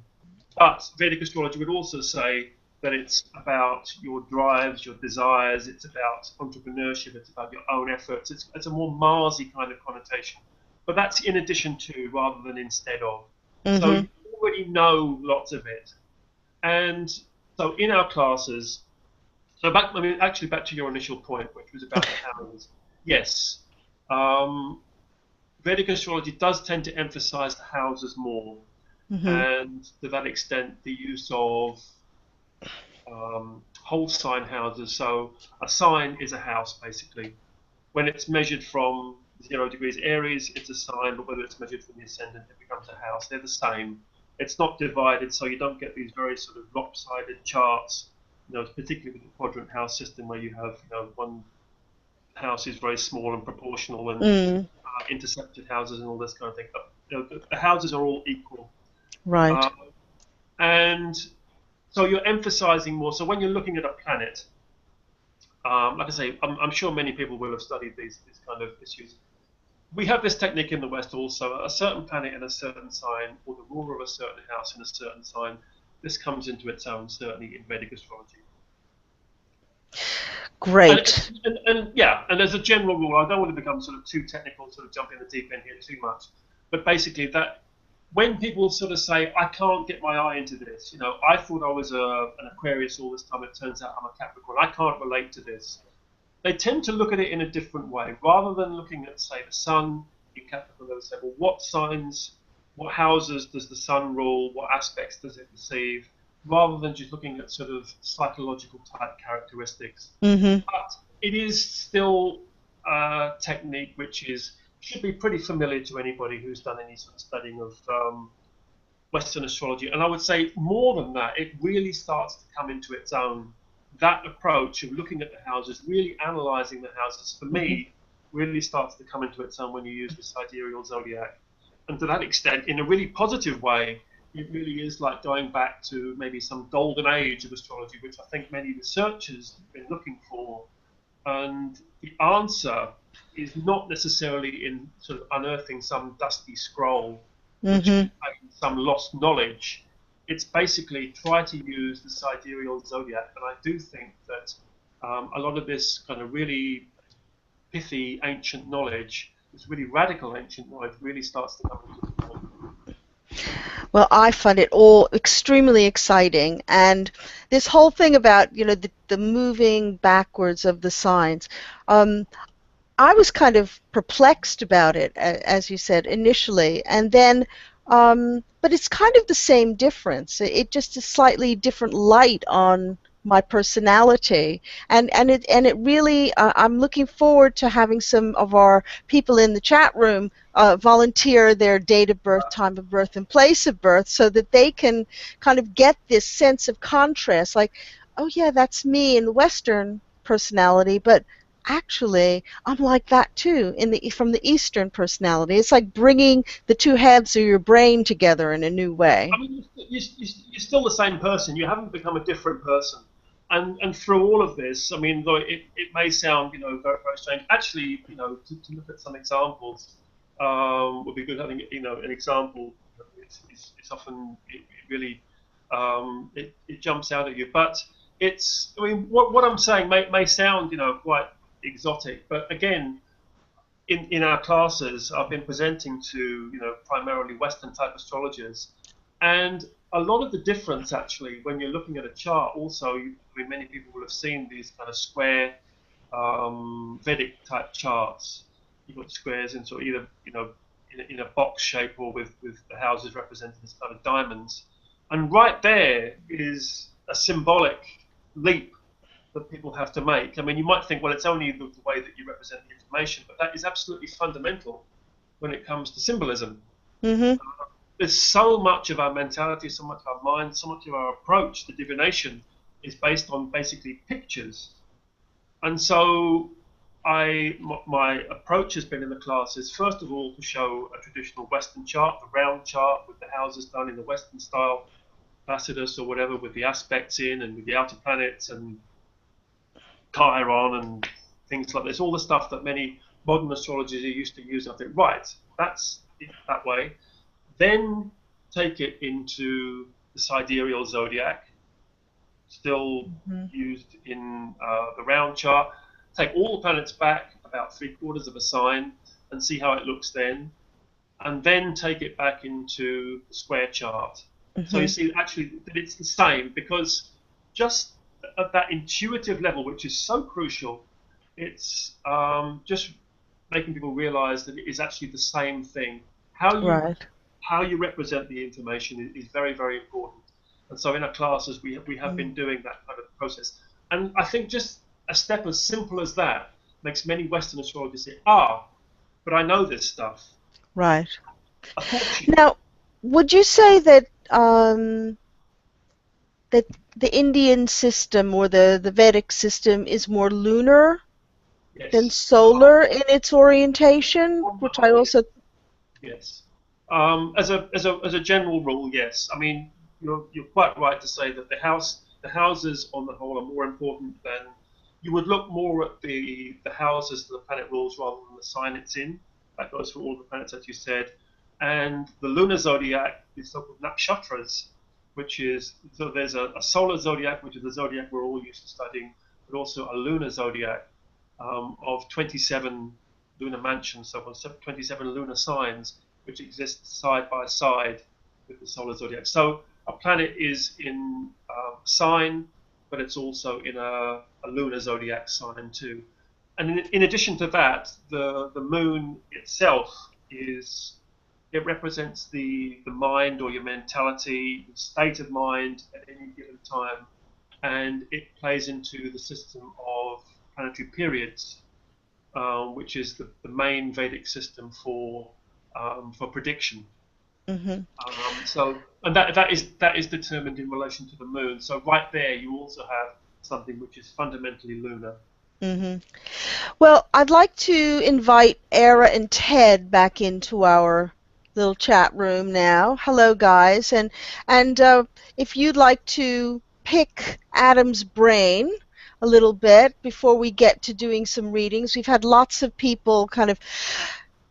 But Vedic astrology would also say that it's about your drives, your desires. It's about entrepreneurship. It's about your own efforts. It's a more Marsy kind of connotation. But that's in addition to rather than instead of. So Hmm. you already know lots of it. And so in our classes, actually back to your initial point, which was about the houses. Yes, um, Vedic astrology does tend to emphasize the houses more, Hmm. and to that extent, the use of whole sign houses. So a sign is a house, basically. When it's measured from 0 degrees Aries, it's a sign, but whether it's measured from the ascendant, it becomes a house. They're the same. It's not divided, so you don't get these very sort of lopsided charts. Particularly with the quadrant house system, where you have, one house is very small and proportional, and Mm. intercepted houses and all this kind of thing. But, the houses are all equal, Right. uh, and so you're emphasizing more. So when you're looking at a planet, like I say, I'm sure many people will have studied these kind of issues. we have this technique in the West also. A certain planet in a certain sign, or the ruler of a certain house in a certain sign, this comes into its own, certainly in Vedic astrology. Great. And yeah, and as a general rule, I don't want to become sort of too technical, sort of jump in the deep end here too much. But basically, that when people sort of say, I can't get my eye into this, I thought I was an Aquarius all this time. It turns out I'm a Capricorn. I can't relate to this. They tend to look at it in a different way. Rather than looking at, say, the sun in Capricorn, they would say, well, what signs, what houses does the sun rule? What aspects does it receive? Rather than just looking at sort of psychological type characteristics. Mm-hmm. But it is still a technique which should be pretty familiar to anybody who's done any sort of studying of Western astrology. And I would say more than that, it really starts to come into its own. That approach of looking at the houses, really analysing the houses, for me, really starts to come into its own when you use the sidereal zodiac. And to that extent, in a really positive way, it really is like going back to maybe some golden age of astrology, which I think many researchers have been looking for. And the answer is not necessarily in sort of unearthing some dusty scroll, which contains some lost knowledge. It's basically try to use the sidereal zodiac. And I do think that a lot of this kind of really pithy ancient knowledge, this really radical ancient knowledge, really starts to come into the fore. Well, I find it all extremely exciting, and this whole thing about the moving backwards of the signs. I was kind of perplexed about it, as you said initially, and then, but it's kind of the same difference. It just a slightly different light on my personality, and it really. I'm looking forward to having some of our people in the chat room volunteer their date of birth, time of birth, and place of birth, so that they can kind of get this sense of contrast. Like, oh yeah, that's me in the Western personality, but actually I'm like that too from the Eastern personality. It's like bringing the two halves of your brain together in a new way. I mean, you're still the same person. You haven't become a different person. And through all of this, I mean, though it may sound, very, very strange. Actually, to look at some examples would be good. Having, an example it's often it really it jumps out at you. But it's, I mean, what I'm saying may sound, quite exotic, but again, in our classes, I've been presenting to, primarily Western type astrologers, and a lot of the difference actually when you're looking at a chart. Also, I mean, many people will have seen these kind of square Vedic type charts. You've got squares in sort of either, in a box shape or with the houses represented as kind of diamonds, and right there is a symbolic leap that people have to make. I mean, you might think, well, it's only the way that you represent the information, but that is absolutely fundamental when it comes to symbolism. Mm-hmm. There's so much of our mentality, so much of our mind, so much of our approach to divination is based on basically pictures. And so my approach has been in the classes, first of all, to show a traditional Western chart, the round chart with the houses done in the Western style, Placidus or whatever, with the aspects in and with the outer planets and Chiron and things like this, all the stuff that many modern astrologers are used to use. I think, right, that's it that way. Then take it into the sidereal zodiac, still used in the round chart. Take all the planets back about 3/4 of a sign and see how it looks then, and then take it back into the square chart. So you see actually that it's the same, because just at that intuitive level, which is so crucial, it's just making people realize that it is actually the same thing. How you represent the information is very, very important. And so in our classes, we have been doing that kind of process. And I think just a step as simple as that makes many Western astrologers say, but I know this stuff. Right. Now, would you say that that the Indian system or the Vedic system is more lunar than solar in its orientation? Which I also... Yes. As a general rule, yes. I mean, you're quite right to say that the houses on the whole are more important than... You would look more at the houses that the planet rules rather than the sign it's in. That goes for all the planets, as you said. And the lunar zodiac is so-called nakshatras, which is, so there's a solar zodiac, which is the zodiac we're all used to studying, but also a lunar zodiac of 27 lunar mansions, so 27 lunar signs, which exist side by side with the solar zodiac. So a planet is in a sign, but it's also in a lunar zodiac sign too. And in addition to that, the moon itself it represents the mind or your mentality, the state of mind at any given time, and it plays into the system of planetary periods, which is the main Vedic system for prediction. So, and that is determined in relation to the moon. So right there, you also have something which is fundamentally lunar. Well, I'd like to invite Era and Ted back into our little chat room now. Hello, guys, and if you'd like to pick Adam's brain a little bit before we get to doing some readings, we've had lots of people kind of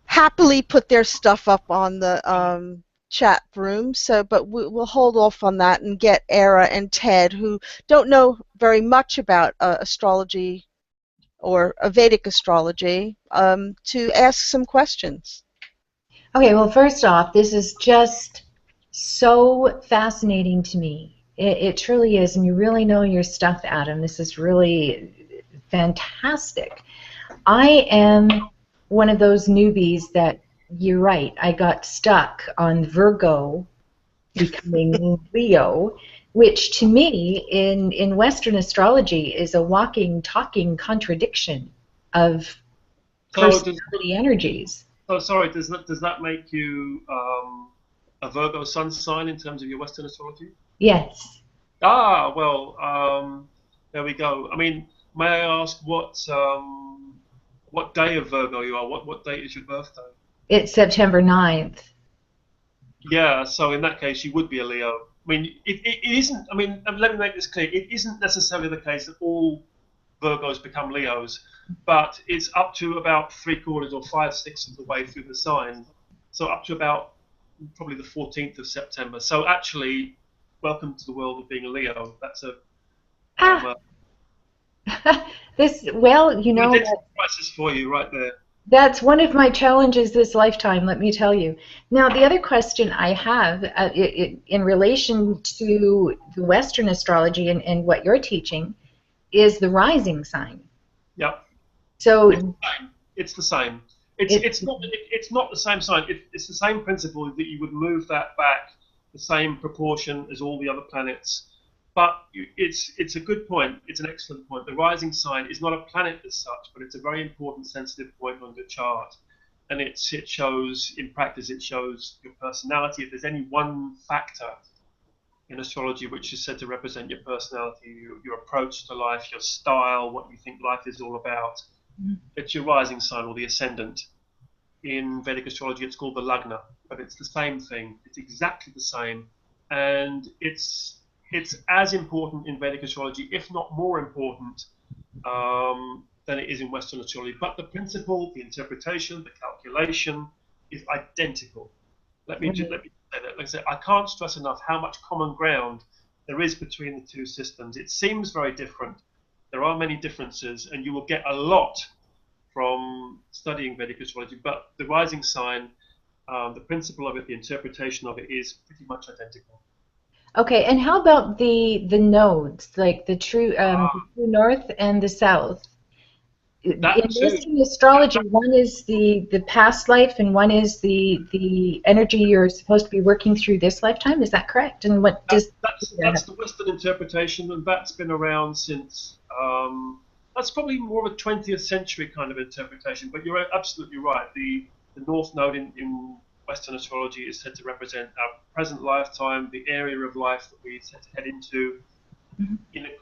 happily put their stuff up on the chat room, so but we'll hold off on that and get Era and Ted, who don't know very much about astrology or Vedic astrology, to ask some questions. Okay, well, first off, this is just so fascinating to me. It truly is, and you really know your stuff, Adam. This is really fantastic. I am one of those newbies that, you're right, I got stuck on Virgo becoming Leo, which to me in Western astrology is a walking, talking contradiction of personality energies. Oh, sorry, does that make you a Virgo sun sign in terms of your Western astrology? Yes. Ah, well, there we go. I mean, may I ask what day of Virgo you are? What date is your birthday? It's September 9th. Yeah, so in that case, you would be a Leo. I mean, it isn't. I mean, let me make this clear. It isn't necessarily the case that all Virgos become Leos, but it's up to about 3/4 or 5/6 of the way through the sign. So up to about probably the 14th of September. So actually, welcome to the world of being a Leo. That's a this, well, you know, prices for you right there. That's one of my challenges this lifetime, let me tell you. Now, the other question I have in relation to the Western astrology and what you're teaching is the rising sign. Yep. So it's the same. It's not the same sign. It's the same principle that you would move that back the same proportion as all the other planets. But it's a good point. It's an excellent point. The rising sign is not a planet as such, but it's a very important sensitive point on the chart. And it shows, in practice, it shows your personality. If there's any one factor in astrology which is said to represent your personality, your approach to life, your style, what you think life is all about, it's your rising sign or the ascendant. In Vedic astrology, it's called the Lagna, but it's the same thing. It's exactly the same. And it's as important in Vedic astrology, if not more important, than it is in Western astrology. But the principle, the interpretation, the calculation is identical. Let me say that. Like I said, I can't stress enough how much common ground there is between the two systems. It seems very different. There are many differences, and you will get a lot from studying Vedic astrology. But the rising sign, the principle of it, the interpretation of it is pretty much identical. Okay, and how about the nodes, like the true north and the south? In Western astrology, one is the past life, and one is the energy you're supposed to be working through this lifetime. Is that correct? And what does that's the Western interpretation, and that's been around since. That's probably more of a 20th century kind of interpretation. But you're absolutely right. The North Node in Western astrology is said to represent our present lifetime, the area of life that we set to head into,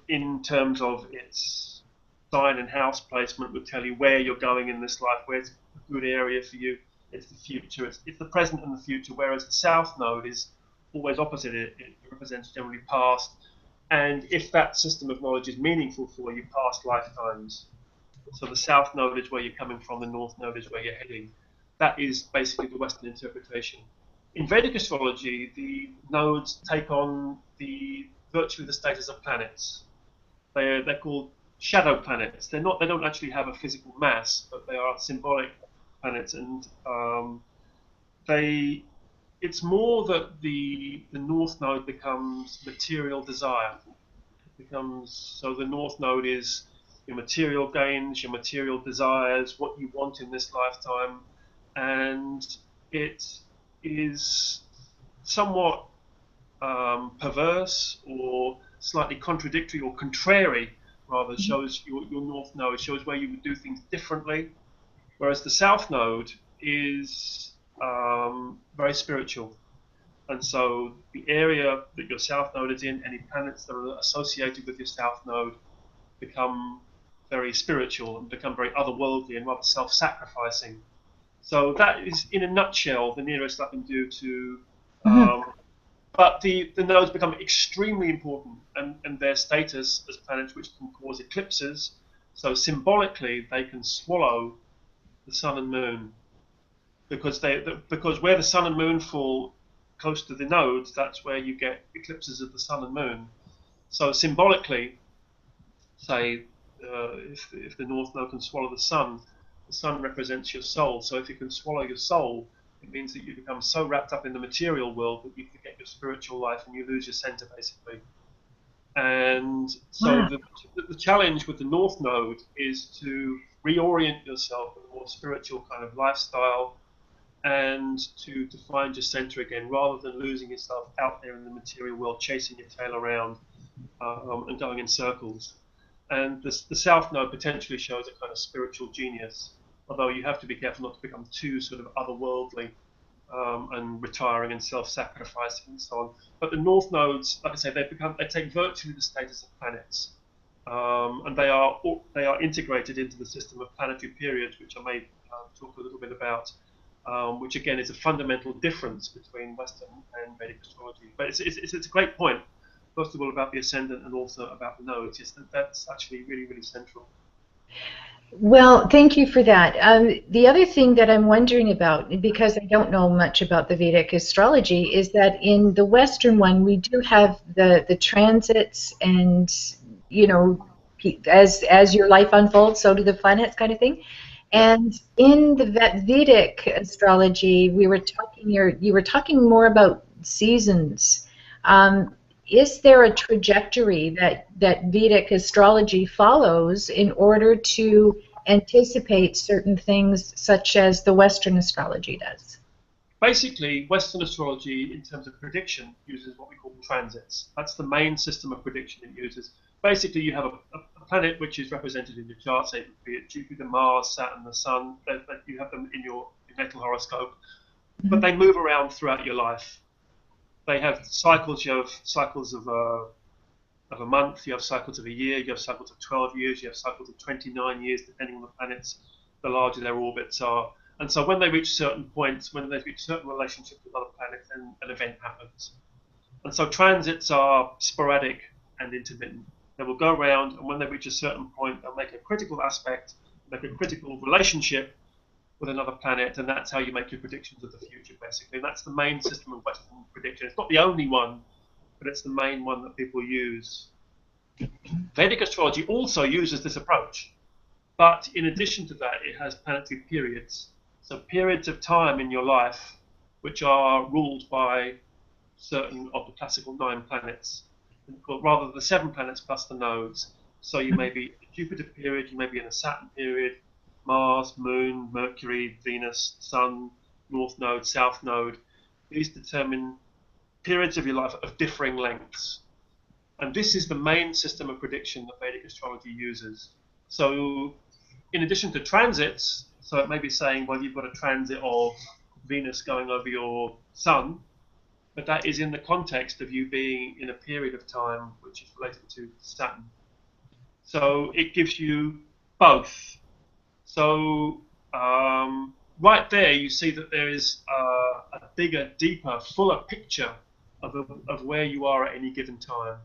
in terms of its sign and house placement would tell you where you're going in this life, where's a good area for you. It's the future, it's the present and the future, whereas the South Node is always opposite. It represents generally past, and if that system of knowledge is meaningful for you, past lifetimes. So the South Node is where you're coming from, the North Node is where you're heading. that is basically the Western interpretation. In Vedic astrology, the nodes take on virtually the status of planets. They're called shadow planets. They don't actually have a physical mass, but they are symbolic planets, and it's more that the North Node becomes material desire. So the North Node is your material gains, your material desires, what you want in this lifetime, and it is somewhat perverse or slightly contradictory or contrary, rather, shows your North Node, shows where you would do things differently, whereas the South Node is very spiritual. And so the area that your South Node is in, any planets that are associated with your South Node become very spiritual and become very otherworldly and rather self-sacrificing. So that is, in a nutshell, the nearest I can do to... but the nodes become extremely important, and their status as planets which can cause eclipses. So symbolically, they can swallow the sun and moon, because where the sun and moon fall close to the nodes, that's where you get eclipses of the sun and moon. So symbolically, say, if the North Node can swallow the sun represents your soul. So if it can swallow your soul, it means that you become so wrapped up in the material world that you forget your spiritual life and you lose your center, basically. And so the challenge with the North Node is to reorient yourself with a more spiritual kind of lifestyle, and to find your center again, rather than losing yourself out there in the material world, chasing your tail around and going in circles. And the South Node potentially shows a kind of spiritual genius, although you have to be careful not to become too sort of otherworldly and retiring and self-sacrificing and so on. But the North Nodes, like I say, they take virtually the status of planets, and they are integrated into the system of planetary periods, which I may talk a little bit about. Which again is a fundamental difference between Western and Vedic astrology. But it's a great point, first of all about the ascendant and also about the nodes. Yes, that's actually really, really central. Well, thank you for that. The other thing that I'm wondering about, because I don't know much about the Vedic astrology, is that in the Western one we do have the transits, and you know, as your life unfolds, so do the planets, kind of thing. And in the Vedic astrology, you were talking more about seasons. Is there a trajectory that Vedic astrology follows in order to anticipate certain things, such as the Western astrology does? Basically, Western astrology, in terms of prediction, uses what we call transits. That's the main system of prediction it uses. Basically, you have a planet which is represented in your chart, say, be it Jupiter, Mars, Saturn, the Sun. You have them in your natal horoscope, but they move around throughout your life. They have cycles. You have cycles of a month. You have cycles of a year. You have cycles of 12 years. You have cycles of 29 years, depending on the planets. The larger their orbits are. And so when they reach certain points, when they reach certain relationships with other planets, then an event happens. And so transits are sporadic and intermittent. They will go around, and when they reach a certain point, they'll make a critical aspect, make a critical relationship with another planet, and that's how you make your predictions of the future, basically. And that's the main system of Western prediction. It's not the only one, but it's the main one that people use. Vedic astrology also uses this approach, but in addition to that, it has planetary periods. So periods of time in your life which are ruled by certain of the classical 9 planets, or rather the 7 planets plus the nodes. So you may be in a Jupiter period, you may be in a Saturn period, Mars, Moon, Mercury, Venus, Sun, North Node, South Node. These determine periods of your life of differing lengths. And this is the main system of prediction that Vedic astrology uses. So in addition to transits, so it may be saying, well, you've got a transit of Venus going over your Sun, but that is in the context of you being in a period of time which is related to Saturn. So it gives you both. So right there, you see that there is a bigger, deeper, fuller picture of where you are at any given time.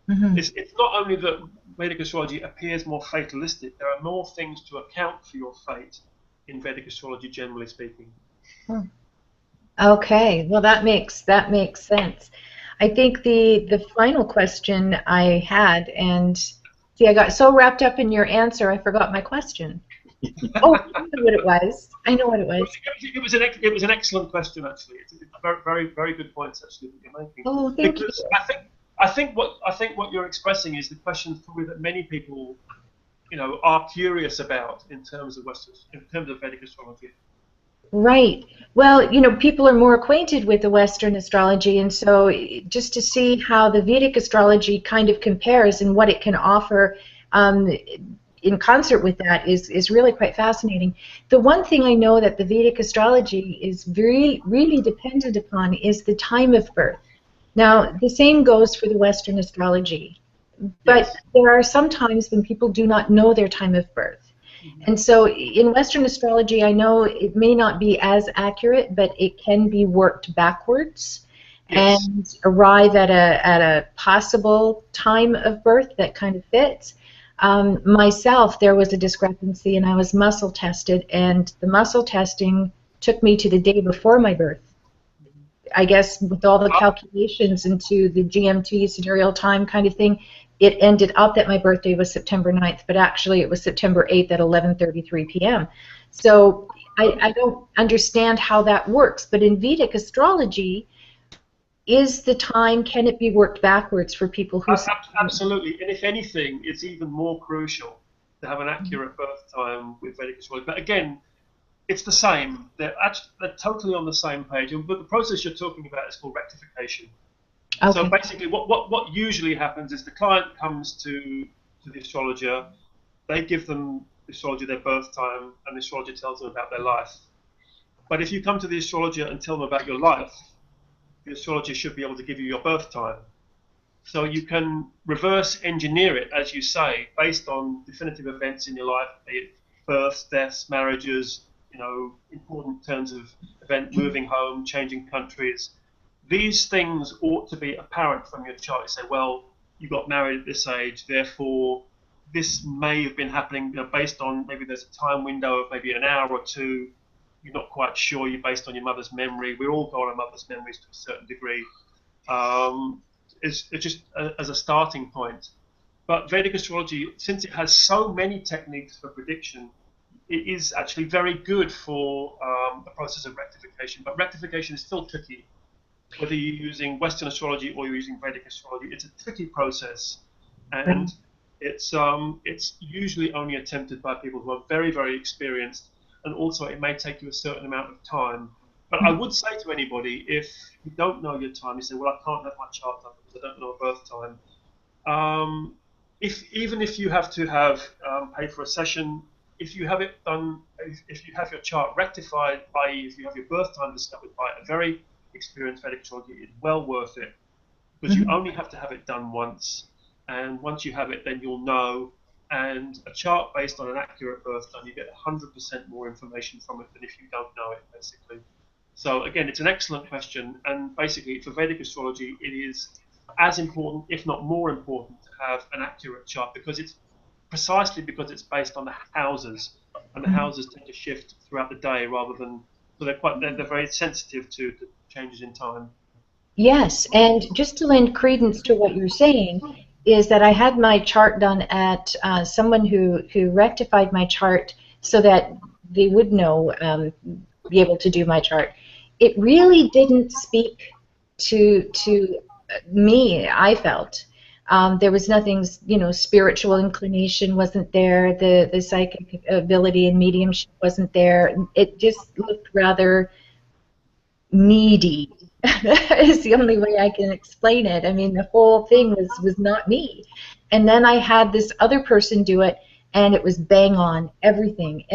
Mm-hmm. It's not only that Vedic astrology appears more fatalistic, there are more things to account for your fate in Vedic astrology, generally speaking. Okay, well that makes sense. I think the final question I had, and see, I got so wrapped up in your answer, I forgot my question. Oh, I know what it was. I know what it was. It was an excellent question, actually. It's a very very good point, actually, that you're making. Oh, thank you. Because I think what you're expressing is the question probably that many people, are curious about in terms of Vedic astrology. Right. Well, people are more acquainted with the Western astrology, and so just to see how the Vedic astrology kind of compares and what it can offer in concert with that is really quite fascinating. The one thing I know that the Vedic astrology is really dependent upon is the time of birth. Now, the same goes for the Western astrology, but Yes. there are some times when people do not know their time of birth. And so in Western astrology, I know it may not be as accurate, but it can be worked backwards Yes. and arrive at a possible time of birth that kind of fits. Myself, there was a discrepancy, and I was muscle tested, and the muscle testing took me to the day before my birth. I guess with all the calculations into the GMT, sidereal time kind of thing, it ended up that my birthday was September 9th, but actually it was September 8th at 11:33 p.m. So I don't understand how that works, but in Vedic astrology, is the time, can it be worked backwards for people who... Absolutely, and if anything, it's even more crucial to have an accurate birth time with Vedic astrology. But again, it's the same. They're totally on the same page. But the process you're talking about is called rectification. Okay. So basically, what usually happens is the client comes to the astrologer, they give them the astrologer their birth time, and the astrologer tells them about their life. But if you come to the astrologer and tell them about your life, the astrologer should be able to give you your birth time. So you can reverse engineer it, as you say, based on definitive events in your life, be it births, deaths, marriages, important turns of event, moving home, changing countries. These things ought to be apparent from your chart. You say, well, you got married at this age, therefore this may have been happening based on, maybe there's a time window of maybe an hour or two. You're not quite sure. You're based on your mother's memory. We all go on our mother's memories to a certain degree. It's just as a starting point. But Vedic astrology, since it has so many techniques for prediction, it is actually very good for the process of rectification. But rectification is still tricky. Whether you're using Western astrology or you're using Vedic astrology, it's a tricky process, and it's usually only attempted by people who are very, very experienced, and also it may take you a certain amount of time. But I would say to anybody, if you don't know your time, you say, well, I can't have my chart done because I don't know a birth time. Even if you have to have pay for a session, if you have it done, if you have your chart rectified, i.e., if you have your birth time discovered by a very experienced Vedic astrologer, it's well worth it, because you only have to have it done once, and once you have it, then you'll know. And a chart based on an accurate birth time, you get 100% more information from it than if you don't know it, basically. So again, it's an excellent question, and basically for Vedic astrology, it is as important, if not more important, to have an accurate chart, because it's precisely because it's based on the houses, and the houses tend to shift throughout the day rather than, so they're very sensitive to changes in time. Yes, and just to lend credence to what you're saying, is that I had my chart done at someone who rectified my chart so that they would know, be able to do my chart. It really didn't speak to me, I felt. There was nothing, spiritual inclination wasn't there, the psychic ability and mediumship wasn't there. It just looked rather needy. Is the only way I can explain it. I mean, the whole thing was not me. And then I had this other person do it, and it was bang on. Everything.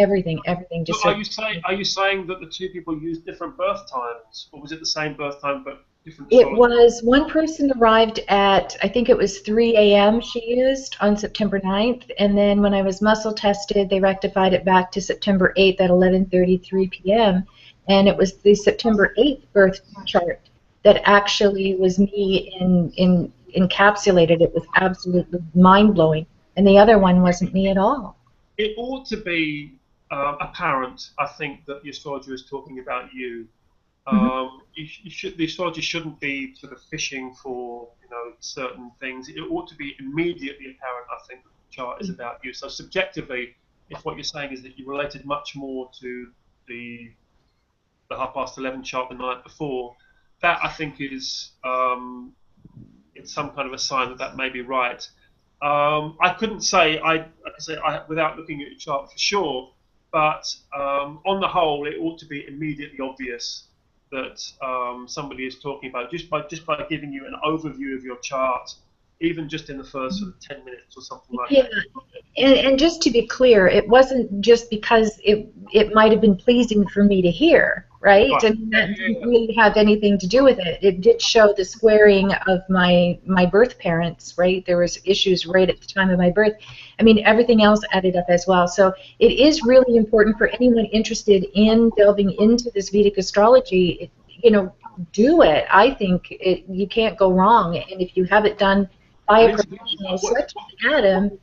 Just So are you saying that the two people used different birth times, or was it the same birth time but different it astrology? was, one person arrived at, I think it was 3 a.m. she used on September 9th, and then when I was muscle tested, they rectified it back to September 8th at 11:33 p.m. And it was the September 8th birth chart that actually was me in encapsulated. It was absolutely mind-blowing. And the other one wasn't me at all. It ought to be apparent, I think that the astrologer is talking about you. Mhm. The astrology shouldn't be sort of fishing for, certain things. It ought to be immediately apparent, I think, that the chart is about you. So subjectively, if what you're saying is that you related much more to the 11:30 chart the night before, that I think is it's some kind of a sign that that may be right. I couldn't say without looking at your chart for sure, but on the whole, it ought to be immediately obvious that somebody is talking about just by giving you an overview of your chart, even just in the first sort of 10 minutes or something like Yeah, that. and just to be clear, it wasn't just because it might have been pleasing for me to hear, right? Right. I mean, Yeah, that yeah, didn't yeah. really have anything to do with it. It did show the squaring of my birth parents, right? There was issues right at the time of my birth. I mean, everything else added up as well. So it is really important for anyone interested in delving into this Vedic astrology. Do it. I think you can't go wrong, and if you have it done by And a incidentally, professional such as Adam,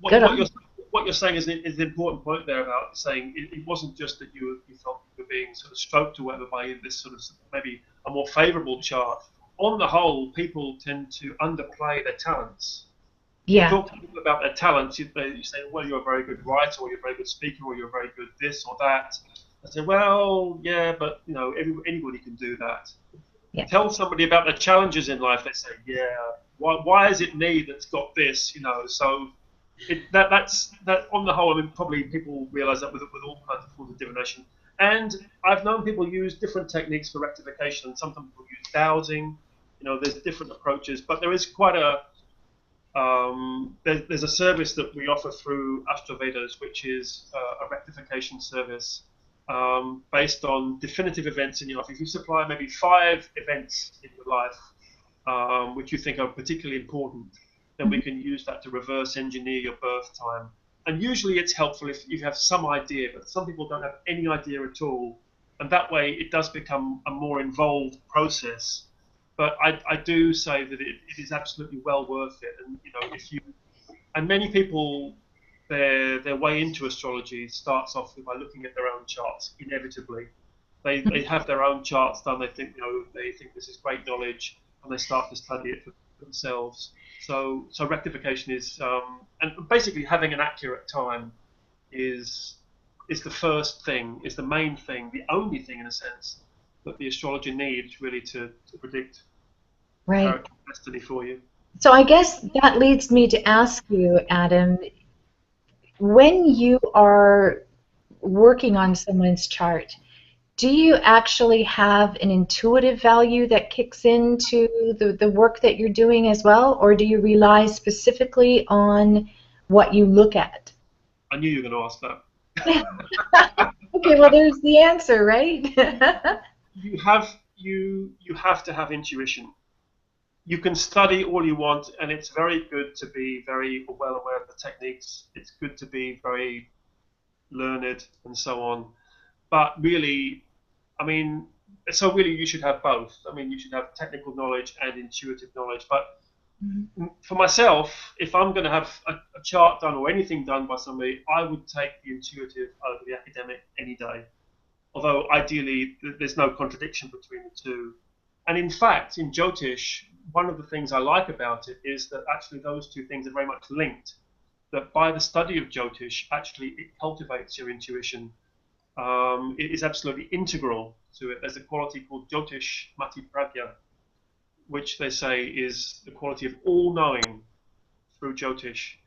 what, good what on you're you. what you're saying is an important point there about saying it wasn't just that you felt you were being sort of stroked or whatever by this sort of maybe a more favourable chart. On the whole, people tend to underplay their talents. If you Yeah, talk to people about their talents, you say, well, you're a very good writer, or you're a very good speaker, or you're very good this or that. I say, well, yeah, but anybody can do that. yeah, Tell somebody about their challenges in life. They say, yeah, why is it me that's got this? So that's on the whole. I mean, probably people realise that with all kinds of forms of divination. And I've known people use different techniques for rectification, and sometimes people use dowsing. There's different approaches, but there is quite there's a service that we offer through Astrovedas, which is a rectification service based on definitive events in your life. If you supply maybe 5 events in your life which you think are particularly important, then we mhm, can use that to reverse engineer your birth time. And usually it's helpful if you have some idea, but some people don't have any idea at all. And that way it does become a more involved process. But I do say that it is absolutely well worth it. And if you and many people their way into astrology starts off by looking at their own charts. Inevitably, they have their own charts done. They think this is great knowledge, and they start to study it for themselves. So rectification and basically having an accurate time is is the first thing, is the main thing, the only thing in a sense that the astrologer needs really to predict right. character and destiny for you. So I guess that leads me to ask you, Adam, when you are working on someone's chart, do you actually have an intuitive value that kicks into the work that you're doing as well, or do you rely specifically on what you look at? I knew you were going to ask that. Okay, well, there's the answer, right? You have to have intuition. You can study all you want, and it's very good to be very well aware of the techniques. It's good to be very learned and so on. But really, I mean, so really you should have both. I mean, you should have technical knowledge and intuitive knowledge. But Mhm. for myself, if I'm going to have a chart done or anything done by somebody, I would take the intuitive over the academic any day. Although ideally there's no contradiction between the two. And in fact, in Jyotish, one of the things I like about it is that actually those two things are very much linked. That by the study of Jyotish, actually it cultivates your intuition. It is absolutely integral to it. There's a quality called Jyotish Mati Pragya, which they say is the quality of all knowing through Jyotish,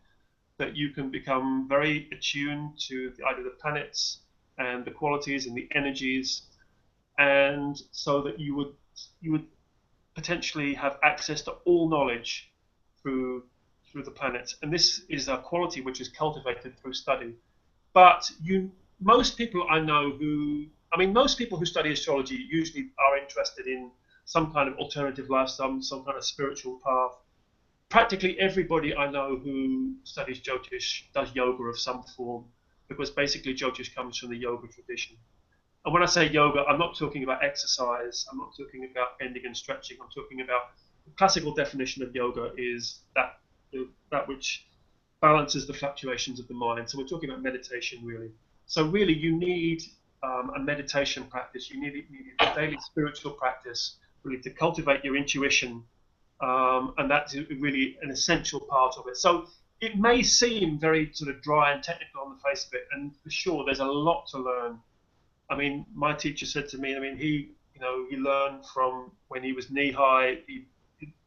that you can become very attuned to either the planets and the qualities and the energies, and so that you would potentially have access to all knowledge through through the planets. And this is a quality which is cultivated through study. But most people I know most people who study astrology usually are interested in some kind of alternative lifestyle, some kind of spiritual path. Practically everybody I know who studies Jyotish does yoga of some form, because basically Jyotish comes from the yoga tradition. And when I say yoga, I'm not talking about exercise. I'm not talking about bending and stretching. I'm talking about the classical definition of yoga is that which balances the fluctuations of the mind. So we're talking about meditation, really. So really, you need a meditation practice. You need a daily spiritual practice, really, to cultivate your intuition, and that's really an essential part of it. So it may seem very sort of dry and technical on the face of it, and for sure, there's a lot to learn. I mean, my teacher said to me, I mean, he learned from when he was knee high. He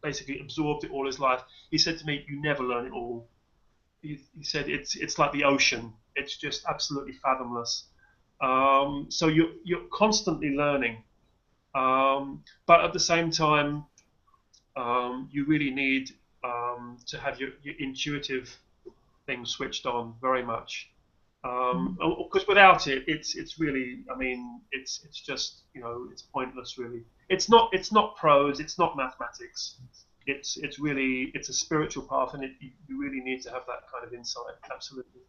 basically absorbed it all his life. He said to me, "You never learn it all." He said it's like the ocean. It's just absolutely fathomless. So you're constantly learning, but at the same time, you really need to have your intuitive thing switched on very much. Because without it, it's really, I mean, it's just, it's pointless really. It's not prose, it's not mathematics. It's really, it's a spiritual path, and you really need to have that kind of insight. Absolutely.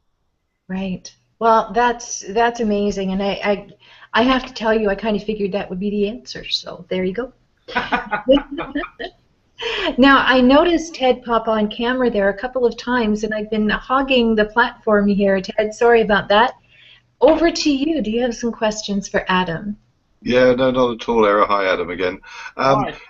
Right. Well, that's amazing, and I have to tell you, I kind of figured that would be the answer. So there you go. Now, I noticed Ted pop on camera there a couple of times, and I've been hogging the platform here, Ted. Sorry about that. Over to you. Do you have some questions for Adam? Yeah, no, not at all, Era. Hi, Adam, again.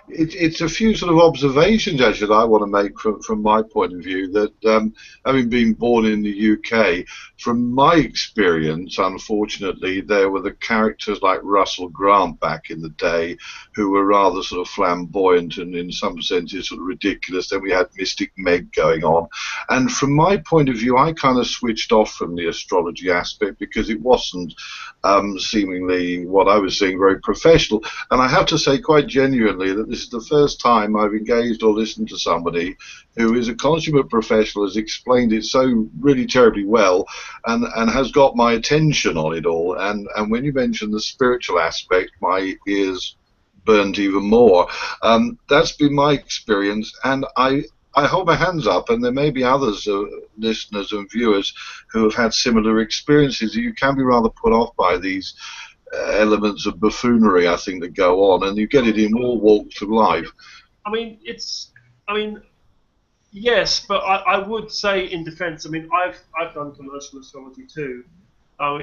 It's a few sort of observations, actually, that I want to make from my point of view, that having been born in the UK, from my experience, unfortunately, there were the characters like Russell Grant back in the day who were rather sort of flamboyant and in some senses sort of ridiculous. Then we had Mystic Meg going on. And from my point of view, I kind of switched off from the astrology aspect because it wasn't seemingly what I was seeing very professional. And I have to say quite genuinely that this is the first time I've engaged or listened to somebody who is a consummate professional, has explained it so really terribly well, and has got my attention on it all. And when you mention the spiritual aspect, my ears burned even more. That's been my experience, and I hold my hands up, and there may be others, listeners and viewers, who have had similar experiences. You can be rather put off by these elements of buffoonery, I think, that go on, and you get it in all walks of life. I mean, yes, but I would say in defence, I mean, I've done commercial astrology too.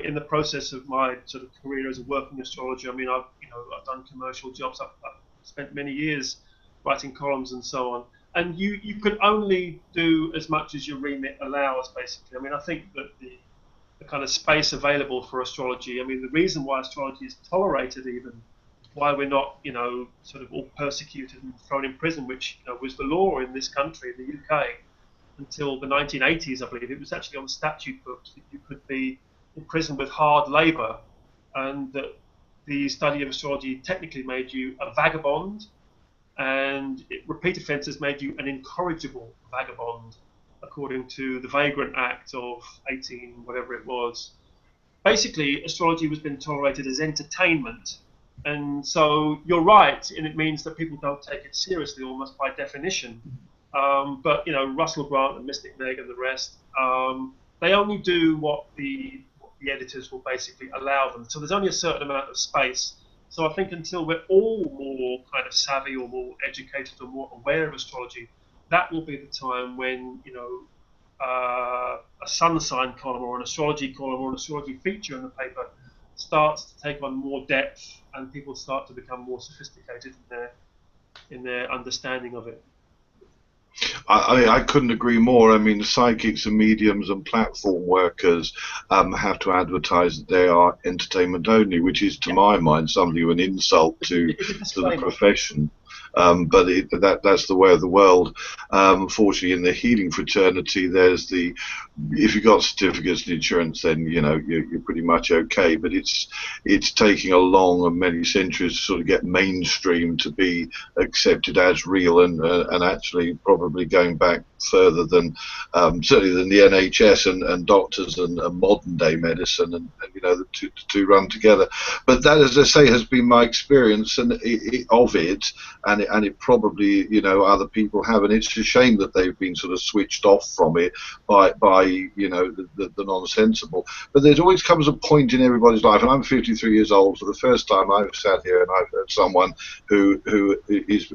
In the process of my sort of career as a working astrologer, I mean, I've done commercial jobs. I've spent many years writing columns and so on. And you can only do as much as your remit allows, basically. I mean, I think that the kind of space available for astrology, I mean, the reason why astrology is tolerated, even why we're not, sort of all persecuted and thrown in prison, which was the law in this country, the UK, until the 1980s, I believe. It was actually on the statute books that you could be imprisoned with hard labour, and that the study of astrology technically made you a vagabond, and repeat offences made you an incorrigible vagabond, according to the Vagrant Act of 18, whatever it was. Basically, astrology was being tolerated as entertainment. And so you're right, and it means that people don't take it seriously, almost by definition. But, Russell Grant and Mystic Meg and the rest, they only do what the editors will basically allow them. So there's only a certain amount of space. So I think until we're all more kind of savvy or more educated or more aware of astrology, that will be the time when, a sun sign column or an astrology column or an astrology feature in the paper starts to take on more depth, and people start to become more sophisticated in their understanding of it. I couldn't agree more. I mean, psychics and mediums and platform workers have to advertise that they are entertainment only, which is, to my mind, something of an insult to the profession. But that's the way of the world. Fortunately, in the healing fraternity, there's if you've got certificates and insurance, then you're pretty much okay. But it's taking a long and many centuries to sort of get mainstream to be accepted as real, and actually probably going back further than certainly than the NHS and doctors and modern day medicine, and the two run together. But that, as I say, has been my experience of it, and it probably, you know, other people have, and it's a shame that they've been sort of switched off from it by you know, the non-sensible. But there's always comes a point in everybody's life, and I'm 53 years old. For the first time, I've sat here and I've heard someone who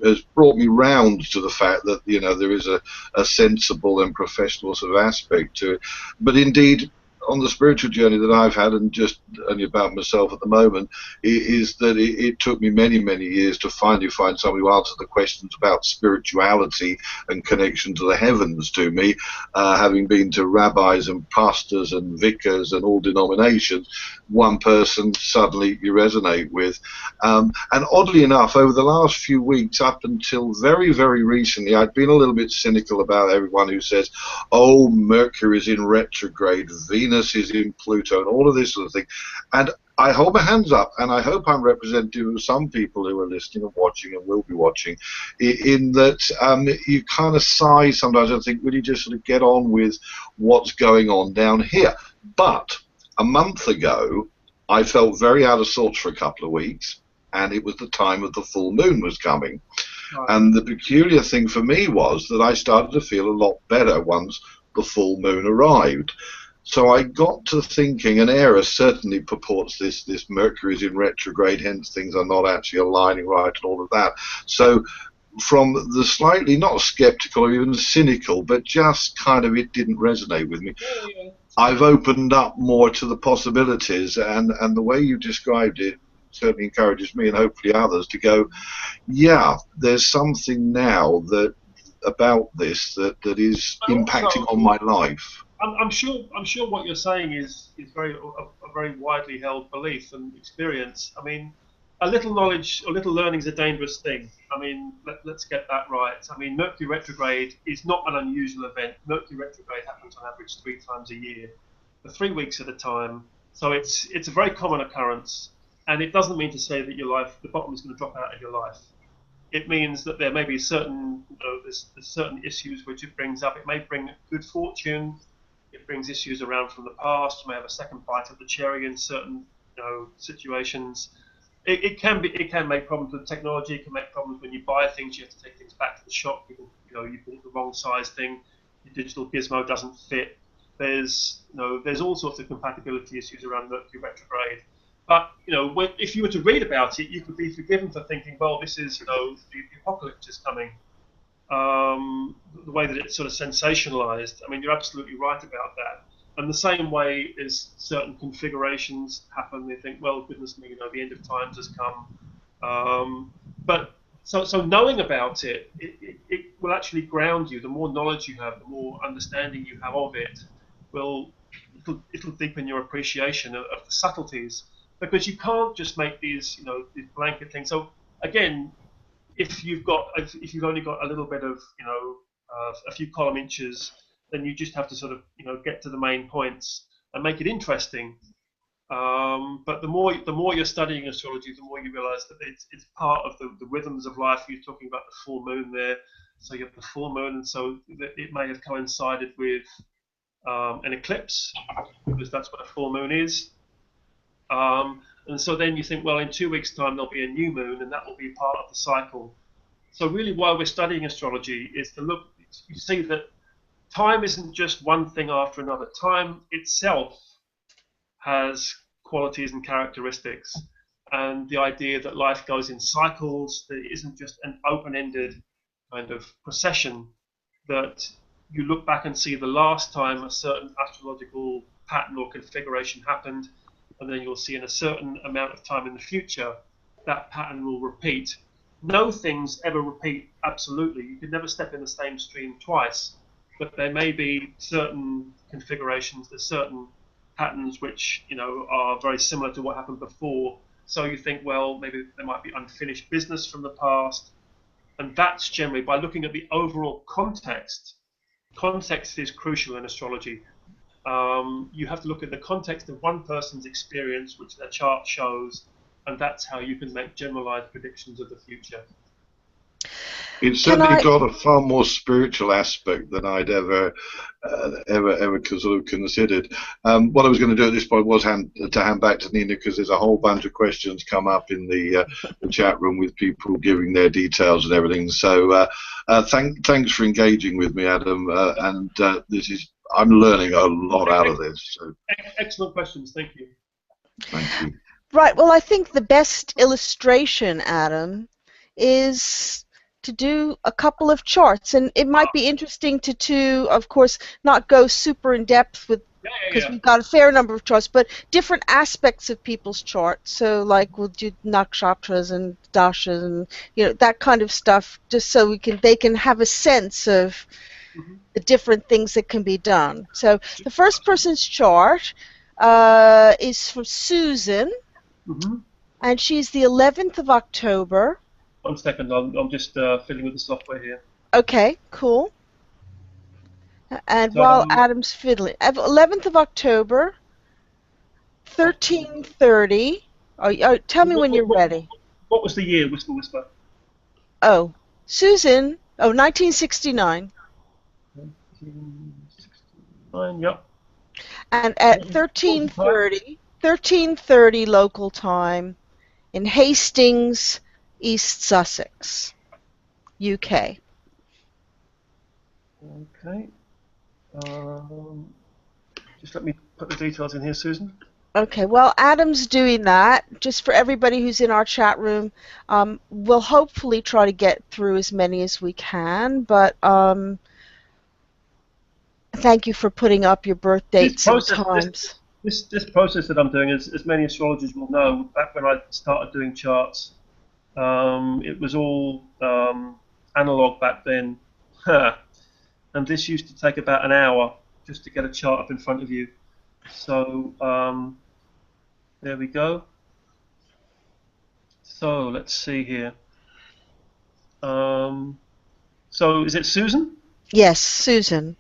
has brought me round to the fact that, you know, there is a sensible and professional sort of aspect to it. But indeed, on the spiritual journey that I've had, and just only about myself at the moment, is that it took me many, many years to finally find someone who answered the questions about spirituality and connection to the heavens to me, having been to rabbis and pastors and vicars and all denominations. One person suddenly you resonate with. And oddly enough, over the last few weeks, up until very, very recently, I'd been a little bit cynical about everyone who says, oh, Mercury is in retrograde, Venus is in Pluto, and all of this sort of thing. And I hold my hands up, and I hope I'm representative of some people who are listening and watching and will be watching, in that you kind of sigh sometimes and think, will you just sort of get on with what's going on down here? But a month ago, I felt very out of sorts for a couple of weeks, and it was the time of the full moon was coming. Right. And the peculiar thing for me was that I started to feel a lot better once the full moon arrived. So I got to thinking, and Eris certainly purports this Mercury is in retrograde, hence things are not actually aligning right and all of that. So from the slightly not skeptical or even cynical, but just kind of it didn't resonate with me, I've opened up more to the possibilities, and the way you described it certainly encourages me and hopefully others to go, yeah, there's something now that about this that is impacting on my life. I'm sure what you're saying is a very widely held belief and experience. I mean, a little knowledge, a little learning is a dangerous thing. I mean, let's get that right. I mean, Mercury retrograde is not an unusual event. Mercury retrograde happens on average 3 times a year, for 3 weeks at a time. So it's a very common occurrence, and it doesn't mean to say that your life, the bottom is going to drop out of your life. It means that there may be certain, there's certain issues which it brings up. It may bring good fortune. It brings issues around from the past. You may have a second bite of the cherry in certain, situations. It can make problems with technology. It can make problems when you buy things. You have to take things back to the shop. You bought the wrong size thing. Your digital gizmo doesn't fit. There's all sorts of compatibility issues around Mercury retrograde. But if you were to read about it, you could be forgiven for thinking, well, this is the apocalypse is coming. The way that it's sort of sensationalized. I mean, you're absolutely right about that. And the same way as certain configurations happen, they think, well, goodness me, the end of times has come. But so knowing about it will actually ground you. The more knowledge you have, the more understanding you have of it, it'll deepen your appreciation of the subtleties. Because you can't just make these blanket things. So again, if you've only got a little bit of a few column inches, then you just have to sort of get to the main points and make it interesting. But the more you're studying astrology, the more you realise that it's part of the rhythms of life. You're talking about the full moon there, so you have the full moon, and so it may have coincided with an eclipse, because that's what a full moon is. And so then you think, well, in 2 weeks' time there'll be a new moon, and that will be part of the cycle. So really, while we're studying astrology, is to look. You see that time isn't just one thing after another. Time itself has qualities and characteristics, and the idea that life goes in cycles, that it isn't just an open-ended kind of procession, that you look back and see the last time a certain astrological pattern or configuration happened, and then you'll see in a certain amount of time in the future, that pattern will repeat. No things ever repeat absolutely. You can never step in the same stream twice, but there may be certain configurations, there's certain patterns which are very similar to what happened before. So you think, well, maybe there might be unfinished business from the past, and that's generally by looking at the overall context. Context is crucial in astrology. You have to look at the context of one person's experience, which their chart shows, and that's how you can make generalized predictions of the future. It's Can certainly I? got a far more spiritual aspect than I'd ever sort of considered. What I was going to do at this point was to hand back to Nina, because there's a whole bunch of questions come up in the chat room with people giving their details and everything. So thanks for engaging with me, Adam. And I'm learning a lot out of this. So Excellent questions. Thank you. thank you. Right. Well, I think the best illustration, Adam, is to do a couple of charts, and it might be interesting to of course, not go super in depth with, because we've got a fair number of charts, but different aspects of people's charts. So, like, we'll do nakshatras and dashas and that kind of stuff, just so they can have a sense of the different things that can be done. So, the first person's chart is for Susan. And she's the 11th of October. 1 second, I'm just fiddling with the software here. Okay, cool. And while Adam's fiddling, 11th of October, 1330. Tell me when you're ready. What was the year, Whisper Whisper? Oh, Susan, 1969. 1969, yep. And at 1330 local time, in Hastings, East Sussex, UK. Okay. Just let me put the details in here, Susan. Okay, well, Adam's doing that. Just for everybody who's in our chat room, we'll hopefully try to get through as many as we can, but thank you for putting up your birth dates and times. This process that I'm doing, as many astrologers will know, back when I started doing charts, it was all analog back then, and this used to take about an hour just to get a chart up in front of you. So there we go. So let's see here. So is it Susan? Yes, Susan.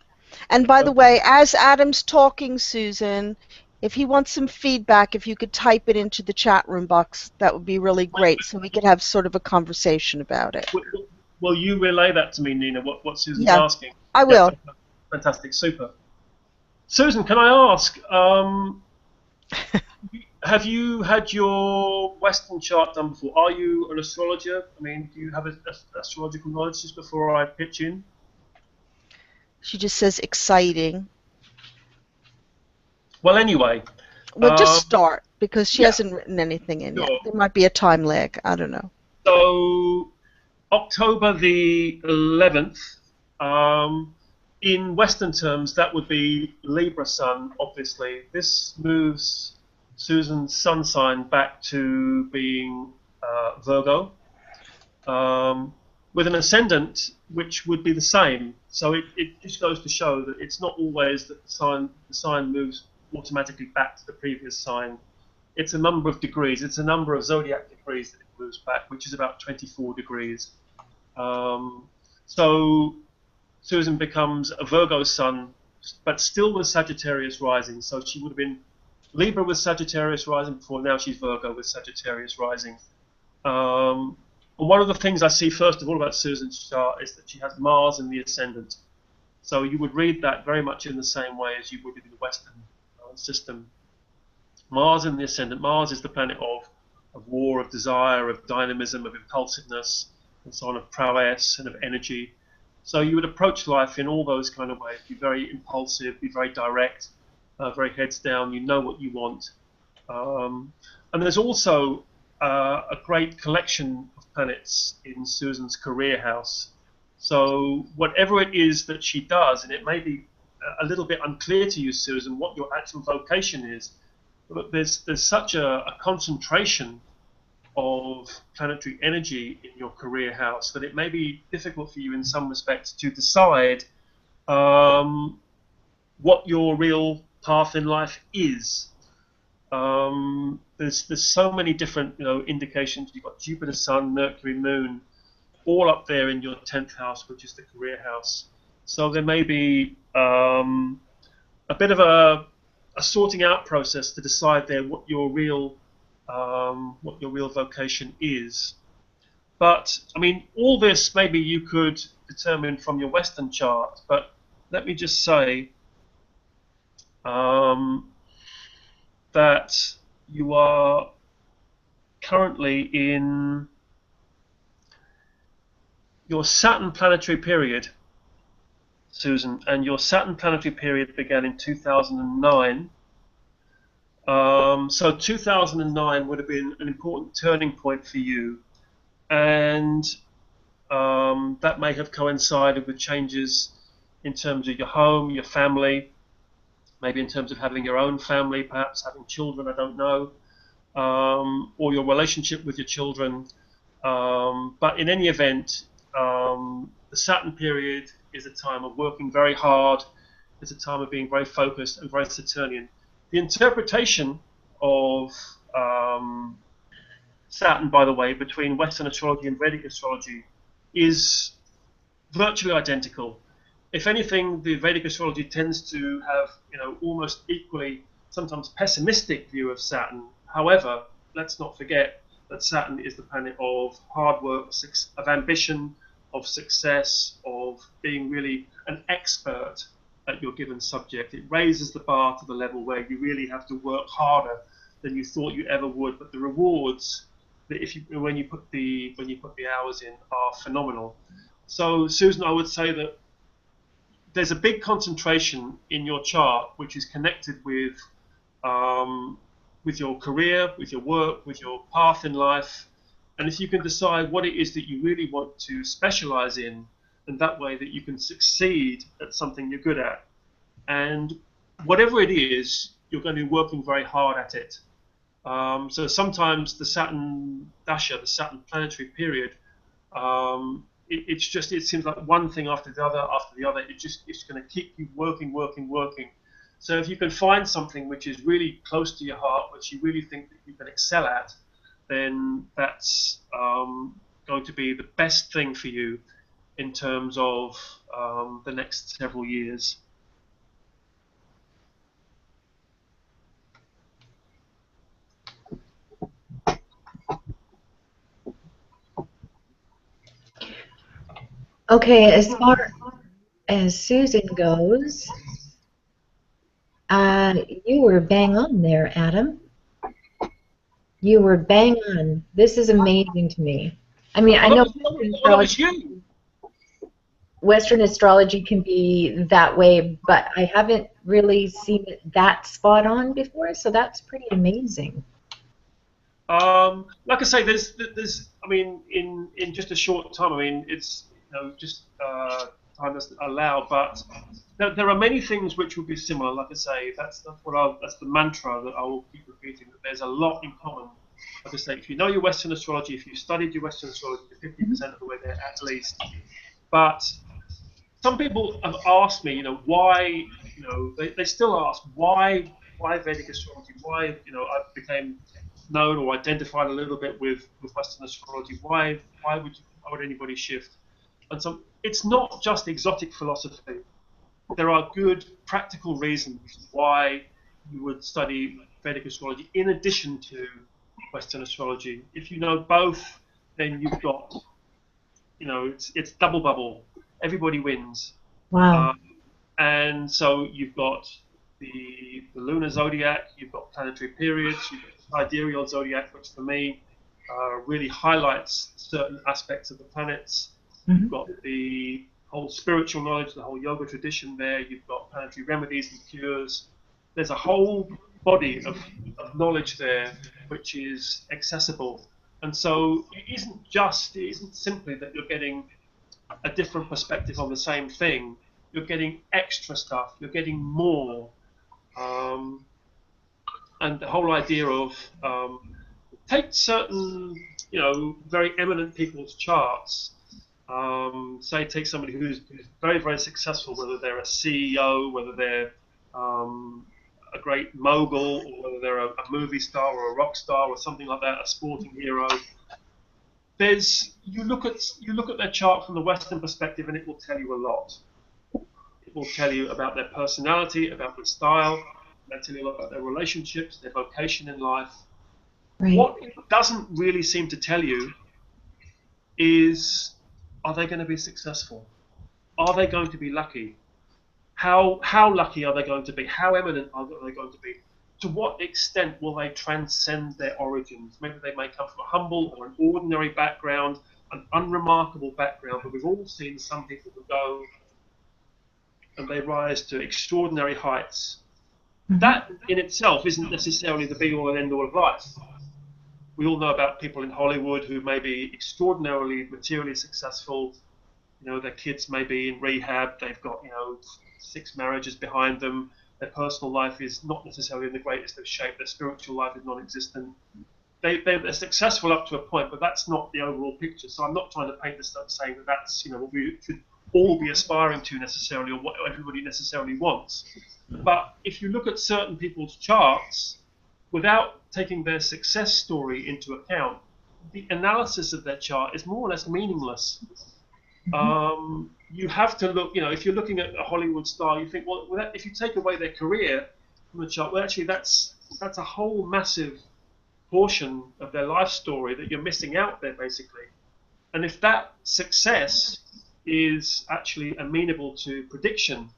And by the way, as Adam's talking, Susan, if he wants some feedback, if you could type it into the chat room box, that would be really great, so we could have sort of a conversation about it. Will you relay that to me, Nina, what Susan's asking? I will. Yeah, fantastic, super. Susan, can I ask, have you had your Western chart done before? Are you an astrologer? I mean, do you have astrological knowledge just before I pitch in? She just says exciting. Well, anyway. Well, just start, because she hasn't written anything in yet. There might be a time lag. I don't know. So, October the 11th, in Western terms, that would be Libra Sun, obviously. This moves Susan's sun sign back to being Virgo, with an ascendant which would be the same. So it just goes to show that it's not always that the sign moves automatically back to the previous sign. It's a number of degrees. It's a number of zodiac degrees that it moves back, which is about 24 degrees. So Susan becomes a Virgo sun, but still with Sagittarius rising. So she would have been Libra with Sagittarius rising before. Now she's Virgo with Sagittarius rising. And one of the things I see first of all about Susan's chart is that she has Mars in the ascendant. So you would read that very much in the same way as you would in the Western system. Mars in the ascendant. Mars is the planet of war, of desire, of dynamism, of impulsiveness, and so on, of prowess and of energy. So you would approach life in all those kind of ways. Be very impulsive, be very direct, very heads down. You know what you want. And there's also a great collection of planets in Susan's career house. So whatever it is that she does, and it may be a little bit unclear to you, Susan, what your actual vocation is, but there's such a concentration of planetary energy in your career house that it may be difficult for you in some respects to decide what your real path in life is. There's so many different indications. You've got Jupiter, Sun, Mercury, Moon, all up there in your 10th house, which is the career house. So there may be a bit of a sorting out process to decide there what your real vocation is. But I mean, all this maybe you could determine from your Western chart. But let me just say that you are currently in your Saturn planetary period, Susan, and your Saturn planetary period began in 2009. So 2009 would have been an important turning point for you, and that may have coincided with changes in terms of your home, your family, maybe in terms of having your own family, perhaps having children, I don't know, or your relationship with your children. But in any event, the Saturn period is a time of working very hard. It's a time of being very focused and very Saturnian. The interpretation of Saturn, by the way, between Western astrology and Vedic astrology is virtually identical. If anything, the Vedic astrology tends to have, almost equally, sometimes pessimistic view of Saturn. However, let's not forget that Saturn is the planet of hard work, of ambition, of success, of being really an expert at your given subject. It raises the bar to the level where you really have to work harder than you thought you ever would. But the rewards that when you put the hours in are phenomenal. So, Susan, I would say that there's a big concentration in your chart which is connected with your career, with your work, with your path in life. And if you can decide what it is that you really want to specialize in, then that way that you can succeed at something you're good at. And whatever it is, you're going to be working very hard at it. So sometimes the Saturn Dasha, the Saturn planetary period, it seems like one thing after the other. It's going to keep you working. So if you can find something which is really close to your heart, which you really think that you can excel at, then that's going to be the best thing for you in terms of the next several years. Okay, as far as Susan goes, you were bang on there, Adam. You were bang on. This is amazing to me. I mean, I know Western astrology can be that way, but I haven't really seen it that spot on before, so that's pretty amazing. Like I say, there's I mean, in just a short time, I mean, it's just time doesn't allow, but there are many things which will be similar. Like I say, that's the mantra that I will keep repeating. That there's a lot in common. Like I say, if you know your Western astrology, if you studied your Western astrology, you're 50% of the way there at least. But some people have asked me, why, they still ask why Vedic astrology, why, I became known or identified a little bit with Western astrology. Why would anybody shift? And so it's not just exotic philosophy. There are good practical reasons why you would study Vedic astrology in addition to Western astrology. If you know both, then you've got, it's double bubble. Everybody wins. Wow. And so you've got the lunar zodiac, you've got planetary periods, you've got the sidereal zodiac, which for me really highlights certain aspects of the planets. Mm-hmm. You've got the whole spiritual knowledge, the whole yoga tradition there. You've got planetary remedies and cures. There's a whole body of knowledge there which is accessible. And so it isn't simply that you're getting a different perspective on the same thing. You're getting extra stuff. You're getting more. And the whole idea of take certain, very eminent people's charts. Say take somebody who's very, very successful, whether they're a CEO, whether they're a great mogul, or whether they're a movie star or a rock star or something like that, a sporting hero. You look at their chart from the Western perspective, and it will tell you a lot. It will tell you about their personality, about their style. They'll tell you a lot about their relationships, their vocation in life. Right. What it doesn't really seem to tell you is, are they going to be successful? Are they going to be lucky? How lucky are they going to be? How eminent are they going to be? To what extent will they transcend their origins? Maybe they may come from a humble or an ordinary background, an unremarkable background, but we've all seen some people who go and they rise to extraordinary heights. That in itself isn't necessarily the be-all and end-all of life. We all know about people in Hollywood who may be extraordinarily materially successful. You know, their kids may be in rehab. They've got, 6 marriages behind them. Their personal life is not necessarily in the greatest of shape. Their spiritual life is non-existent. They're successful up to a point, but that's not the overall picture. So I'm not trying to paint this up saying that that's what we should all be aspiring to necessarily, or what everybody necessarily wants. But if you look at certain people's charts, without taking their success story into account, the analysis of their chart is more or less meaningless. You have to look, if you're looking at a Hollywood star, you think, well, if you take away their career from the chart, well, actually, that's a whole massive portion of their life story that you're missing out there, basically. And if that success is actually amenable to prediction,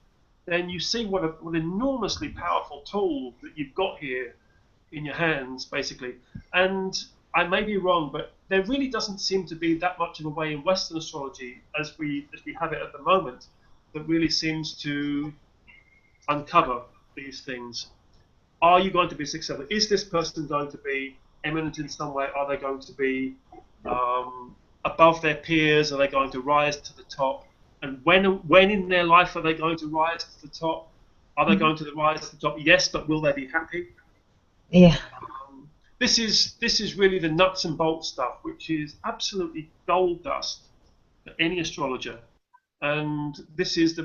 then you see what an enormously powerful tool that you've got here in your hands, basically. And I may be wrong, but there really doesn't seem to be that much of a way in Western astrology as we have it at the moment that really seems to uncover these things. Are you going to be successful? Is this person going to be eminent in some way? Are they going to be above their peers? Are they going to rise to the top? And when in their life are they going to rise to the top? Are they going to rise to the top? Yes, but will they be happy? Yeah. This is really the nuts and bolts stuff, which is absolutely gold dust for any astrologer. And this is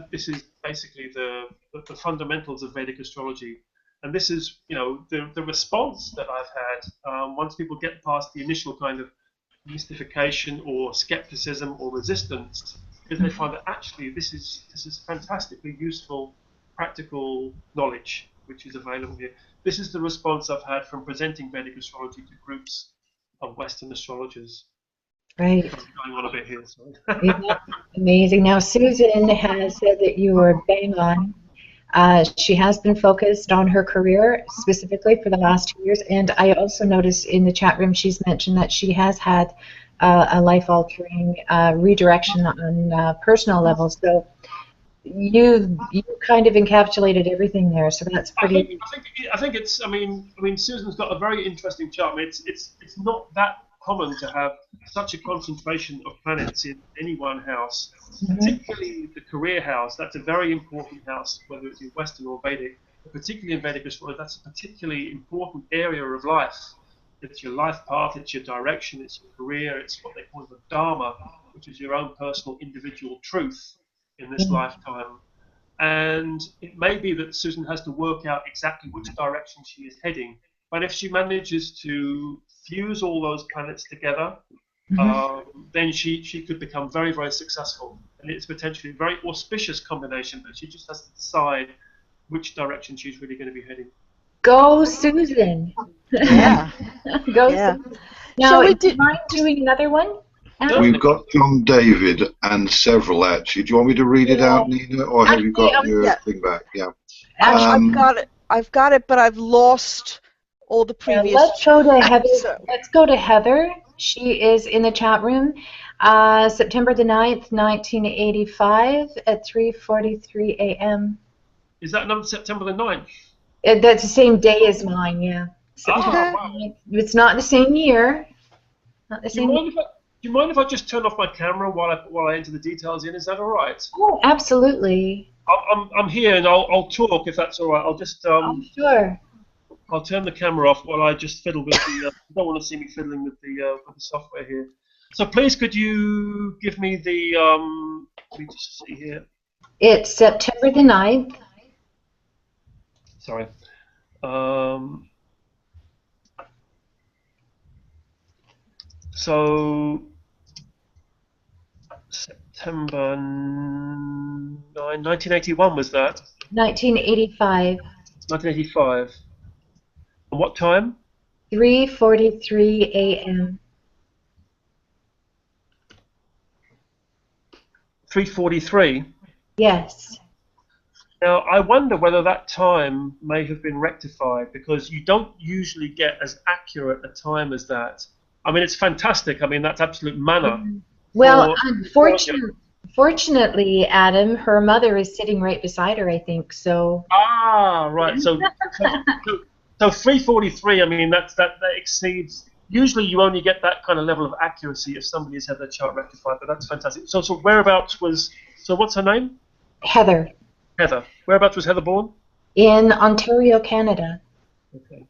basically the fundamentals of Vedic astrology. And this is, the response that I've had once people get past the initial kind of mystification or skepticism or resistance, is they find that actually this is fantastically useful, practical knowledge which is available here. This is the response I've had from presenting Vedic astrology to groups of Western astrologers. Right. I'm going on a bit here, sorry. Yeah, amazing. Now, Susan has said that you were bang on. She has been focused on her career specifically for the last 2 years, and I also noticed in the chat room she's mentioned that she has had a life-altering redirection on personal levels. So you kind of encapsulated everything there. So that's pretty. I think it's. I mean, Susan's got a very interesting chart. I mean, it's not that common to have such a concentration of planets in any one house, particularly the career house. That's a very important house, whether it's in Western or Vedic, but particularly in Vedic astrology, that's a particularly important area of life. It's your life path, it's your direction, it's your career, it's what they call the Dharma, which is your own personal individual truth in this lifetime. And it may be that Susan has to work out exactly which direction she is heading. But if she manages to fuse all those planets together, then she could become very, very successful. And it's potentially a very auspicious combination, but she just has to decide which direction she's really going to be heading. Go, Susan. Yeah. Go, Yeah. Susan. Now, Shall we do you mind doing another one? We've got John David and several actually. Do you want me to read it out, Nina, or have you got your thing back? Yeah. I've got it, but I've lost all the previous. Let's go to Heather. Let's go to Heather. She is in the chat room. September the 9th, 1985 at 3:43 a.m. Is that number September the 9th? That's the same day as mine, yeah. September 9th. It's not the same year. Not the same year. Do you mind if I just turn off my camera while I enter the details in? Is that all right? Oh, absolutely. I'm here and I'll talk if that's all right. I'll just Sure. I'll turn the camera off while I just fiddle with the. You don't want to see me fiddling with the software here. So please, could you give me the? Let me just see here. It's September the 9th. Sorry. So September 9, 1981 was that? 1985. 1985. And what time? 3:43 a.m. 3:43. Yes. Now, I wonder whether that time may have been rectified because you don't usually get as accurate a time as that. I mean, it's fantastic. I mean, that's absolute manna Well, for astrology. fortunately, Adam, her mother is sitting right beside her, I think. So, Ah, right. So 3:43. I mean, that exceeds. Usually, you only get that kind of level of accuracy if somebody has had their chart rectified. But that's fantastic. So whereabouts was? So what's her name? Heather, Heather. Whereabouts was Heather born? in Ontario, Canada. Okay.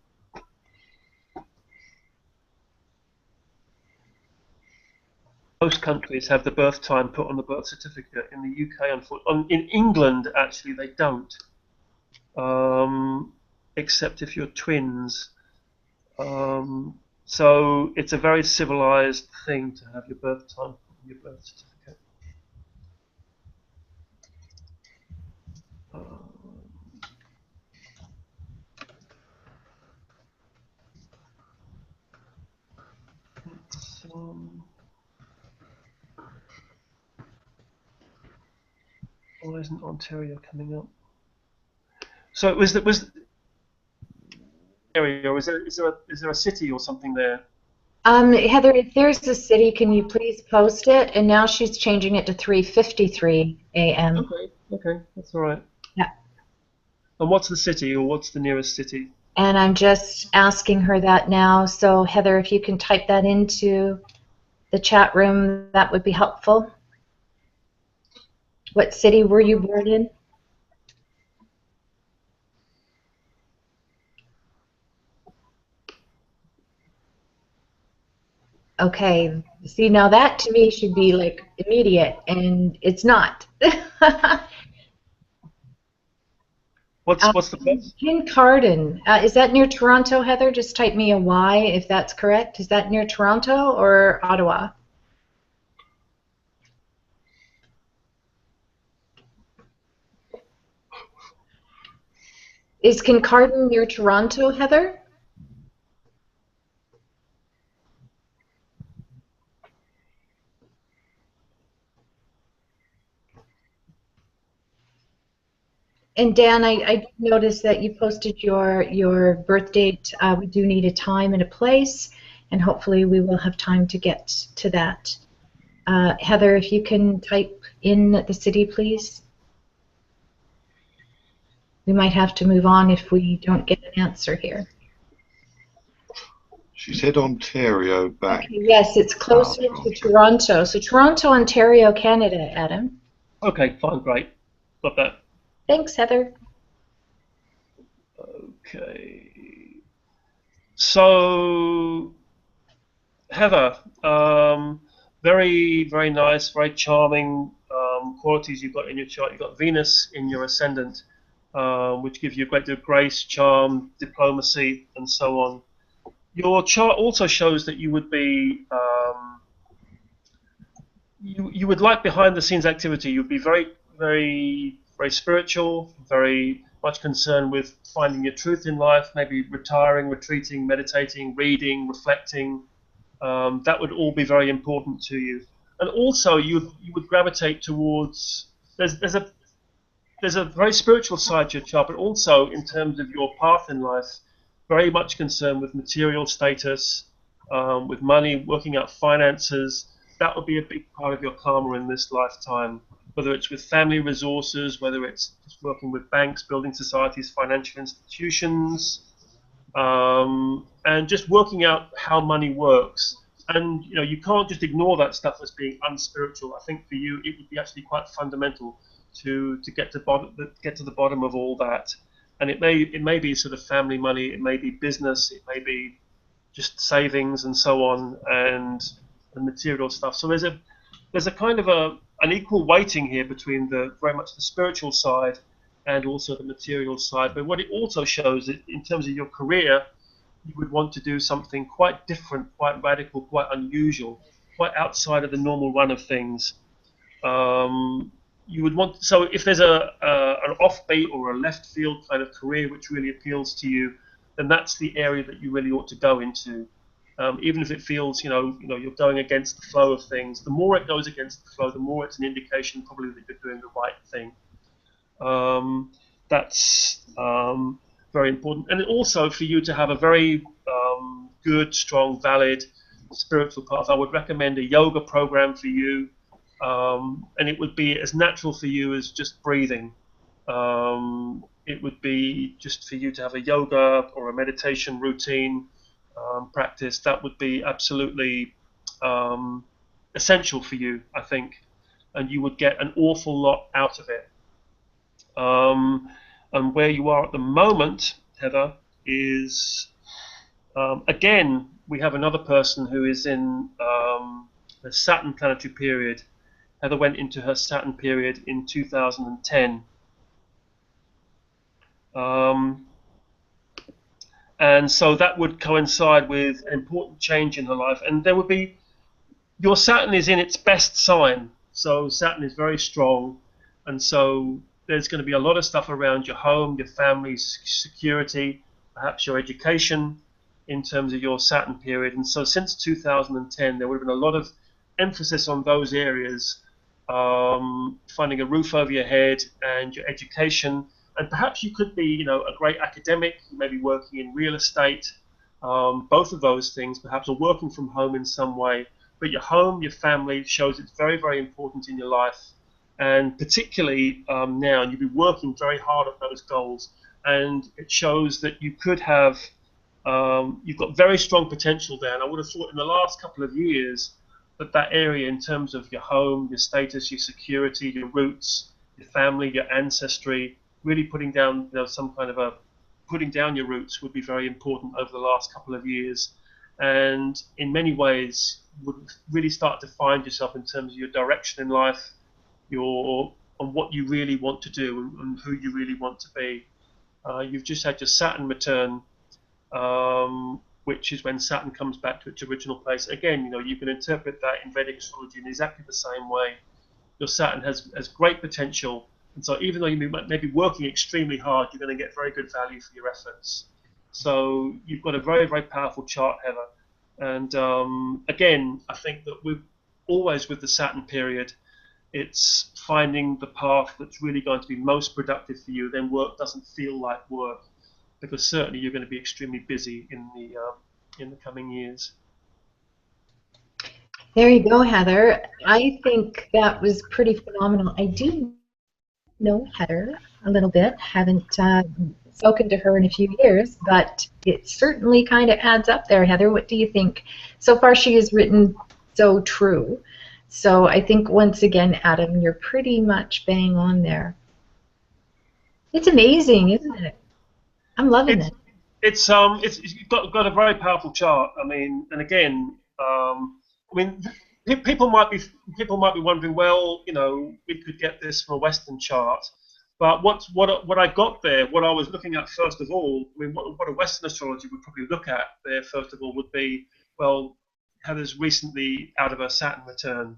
Most countries have the birth time put on the birth certificate. In the UK, unfortunately, in England, actually, they don't, except if you're twins. So it's a very civilized thing to have your birth time put on your birth certificate. It's, why isn't Ontario coming up? So was area, or is there a city or something there? Heather, if there's a city, can you please post it? And now she's changing it to 3:53 a.m. Okay, that's all right. Yeah. And what's the city, or what's the nearest city? And I'm just asking her that now. So, Heather, if you can type that into the chat room, that would be helpful. What city were you born in? Okay. See, now that to me should be like immediate, and it's not. What's the place? Kincardine. Is that near Toronto, Heather? Just type me a Y if that's correct. Is that near Toronto or Ottawa? Is Kincardine near Toronto, Heather? And Dan, I noticed that you posted your birth date. We do need a time and a place, and hopefully we will have time to get to that. Heather, if you can type in the city, please. We might have to move on if we don't get an answer here. She said Ontario back. Okay, yes, it's closer to Toronto. So Toronto, Ontario, Canada, Adam. Okay, fine, great. Got that. Thanks, Heather. Okay. So, Heather, very, very nice, very charming qualities you've got in your chart. You've got Venus in your ascendant, which gives you a great deal of grace, charm, diplomacy, and so on. Your chart also shows that you would be, you would like behind the scenes activity. You'd be very, very, very spiritual, very much concerned with finding your truth in life, maybe retiring, retreating, meditating, reading, reflecting. That would all be very important to you. And also, you would gravitate towards. There's a very spiritual side to your chart, but also in terms of your path in life, very much concerned with material status, with money, working out finances. That would be a big part of your karma in this lifetime, whether it's with family resources, whether it's just working with banks, building societies, financial institutions, and just working out how money works. And you can't just ignore that stuff as being unspiritual. I think for you, it would be actually quite fundamental to get to the bottom of all that. And it may be sort of family money, it may be business, it may be just savings and so on, and material stuff. So there's a kind of an equal weighting here between the very much the spiritual side and also the material side. But what it also shows is in terms of your career, you would want to do something quite different, quite radical, quite unusual, quite outside of the normal run of things. You would want, so if there's an offbeat or a left field kind of career which really appeals to you, then that's the area that you really ought to go into. even if it feels, you're going against the flow of things. The more it goes against the flow, the more it's an indication probably that you're doing the right thing. That's very important. And also for you to have a very good, strong, valid spiritual path, I would recommend a yoga program for you. And it would be as natural for you as just breathing. It would be just for you to have a yoga or a meditation routine practice. That would be absolutely essential for you, I think, and you would get an awful lot out of it. And where you are at the moment, Heather, is again, we have another person who is in the Saturn planetary period. Heather went into her Saturn period in 2010. And so that would coincide with an important change in her life. And there would be, your Saturn is in its best sign. So Saturn is very strong. And so there's going to be a lot of stuff around your home, your family's security, perhaps your education in terms of your Saturn period. And so since 2010, there would have been a lot of emphasis on those areas, finding a roof over your head and your education. And perhaps you could be, a great academic, maybe working in real estate, both of those things, perhaps, or working from home in some way. But your home, your family shows it's very, very important in your life. And particularly now, and you'll be working very hard at those goals. And it shows that you could have, you've got very strong potential there. And I would have thought in the last couple of years that area in terms of your home, your status, your security, your roots, your family, your ancestry, really putting down some kind of putting down your roots would be very important over the last couple of years. And in many ways would really start to find yourself in terms of your direction in life, on what you really want to do and who you really want to be. You've just had your Saturn return, which is when Saturn comes back to its original place. Again, you can interpret that in Vedic astrology in exactly the same way. Your Saturn has great potential, and so even though you may be working extremely hard, you're going to get very good value for your efforts. So you've got a very, very powerful chart, Heather. And again, I think that with the Saturn period, it's finding the path that's really going to be most productive for you. Then work doesn't feel like work, because certainly you're going to be extremely busy in the coming years. There you go, Heather. I think that was pretty phenomenal. I do know Heather a little bit. Haven't spoken to her in a few years, but it certainly kind of adds up there, Heather. What do you think? So far she has written so true. So I think once again, Adam, you're pretty much bang on there. It's amazing, isn't it? I'm loving it. It's got a very powerful chart. I mean, and again, people might be wondering, well, we could get this from a Western chart, but what I got there, what I was looking at first of all, what a Western astrologer would probably look at there first of all would be, well, Heather's recently out of her Saturn return,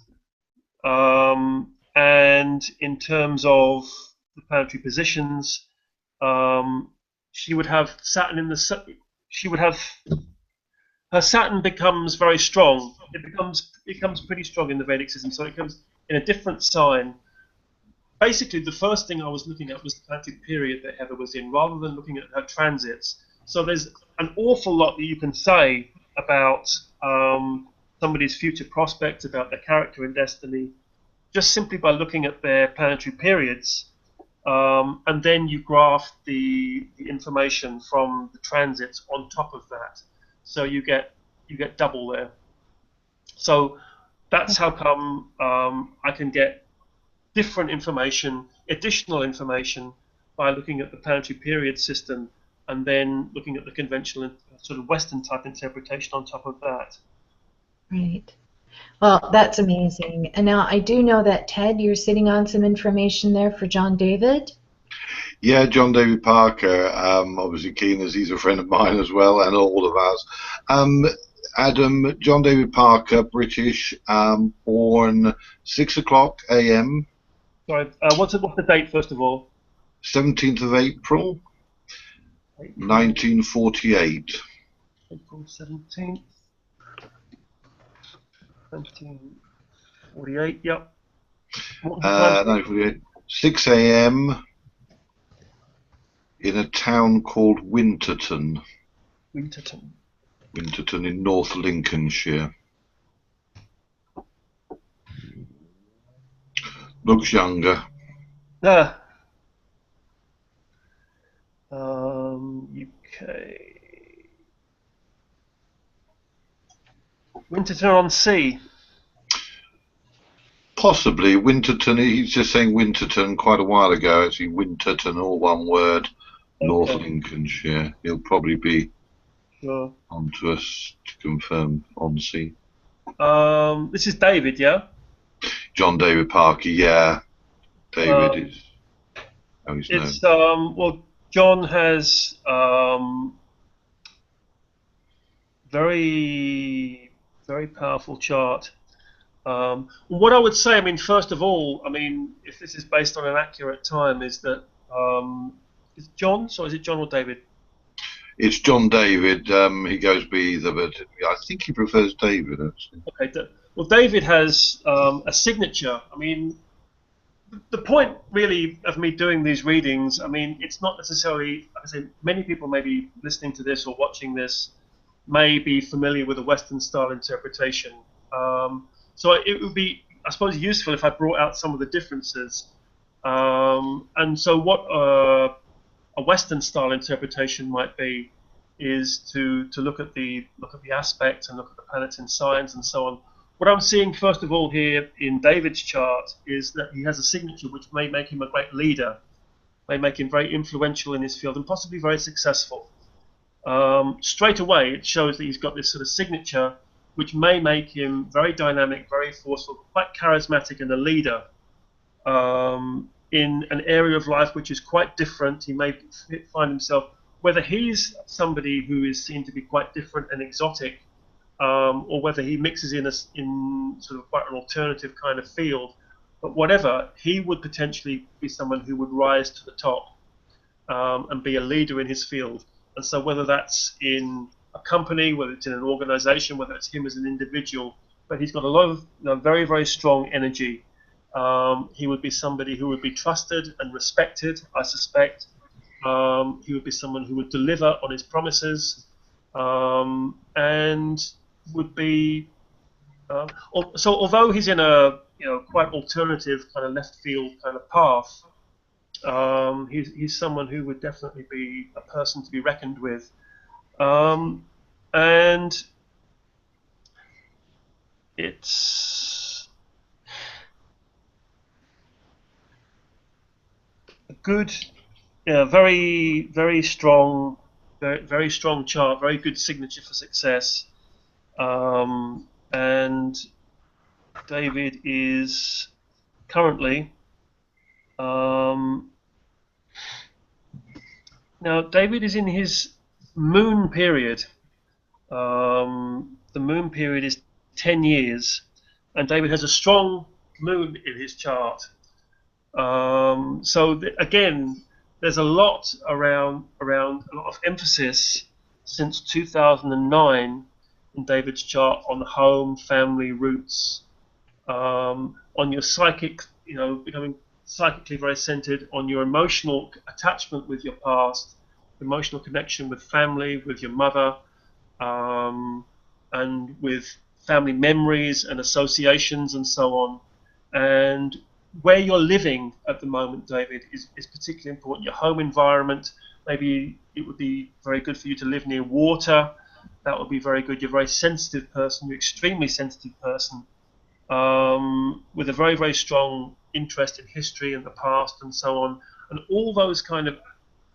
and in terms of the planetary positions, she would have Saturn in her Saturn becomes very strong. It becomes pretty strong in the Vedic system, so it comes in a different sign. Basically, the first thing I was looking at was the planetary period that Heather was in, rather than looking at her transits. So there's an awful lot that you can say about somebody's future prospects, about their character and destiny, just simply by looking at their planetary periods. And then you graft the information from the transits on top of that, so you get double there. So that's how come I can get different information, additional information, by looking at the planetary period system and then looking at the conventional sort of Western type interpretation on top of that. Right. Well, that's amazing. And now I do know that, Ted, you're sitting on some information there for John David. Yeah, John David Parker, obviously keen as he's a friend of mine as well, and all of ours. Adam, John David Parker, British, born 6 o'clock a.m. Sorry, what's the date first of all? 17th of April, 1948. April 17th. 1948. Yep. What was the time? 1948. 6 a.m. in a town called Winterton. Winterton. Winterton in North Lincolnshire. Looks younger. Ah. UK. Winterton on Sea. Possibly Winterton. He's just saying Winterton quite a while ago. Actually, Winterton, all one word. North Lincolnshire. He'll probably be on to us to confirm on sea. This is David, yeah? John David Parker, yeah. David is how he's known. It's well, John has very, very powerful chart. What I would say, I mean, first of all, I mean, if this is based on an accurate time, is that is John? So is it John or David? It's John David. He goes by either, but I think he prefers David, actually. Okay. Well, David has a signature. I mean, the point really of me doing these readings, I mean, it's not necessarily, like I say, many people may be listening to this or watching this may be familiar with a Western style interpretation. So it would be, I suppose, useful if I brought out some of the differences. And so what a Western style interpretation might be is to look at the aspects and look at the planets in signs and so on. What I'm seeing first of all here in David's chart is that he has a signature which may make him a great leader, may make him very influential in his field and possibly very successful. Straight away it shows that he's got this sort of signature which may make him very dynamic, very forceful, quite charismatic and a leader in an area of life which is quite different. He may find himself, whether he's somebody who is seen to be quite different and exotic, or whether he mixes in sort of quite an alternative kind of field, but whatever, he would potentially be someone who would rise to the top and be a leader in his field. And so whether that's in a company, whether it's in an organization, whether it's him as an individual, but he's got a lot of very, very strong energy. He would be somebody who would be trusted and respected, I suspect. He would be someone who would deliver on his promises, and would be so although he's in a quite alternative kind of left field kind of path, he's someone who would definitely be a person to be reckoned with, and it's a good, very, very strong, very, very strong chart, very good signature for success. And David is currently now David is in his moon period. The moon period is 10 years, and David has a strong moon in his chart. So again, there's a lot around a lot of emphasis since 2009 in David's chart on home, family, roots, on your psychic, becoming psychically very centered, on your emotional attachment with your past, emotional connection with family, with your mother, and with family memories and associations and so on. And where you're living at the moment, David, is particularly important. Your home environment, maybe it would be very good for you to live near water. That would be very good. You're a very sensitive person, you're an extremely sensitive person, with a very, very strong interest in history and the past and so on. And all those kind of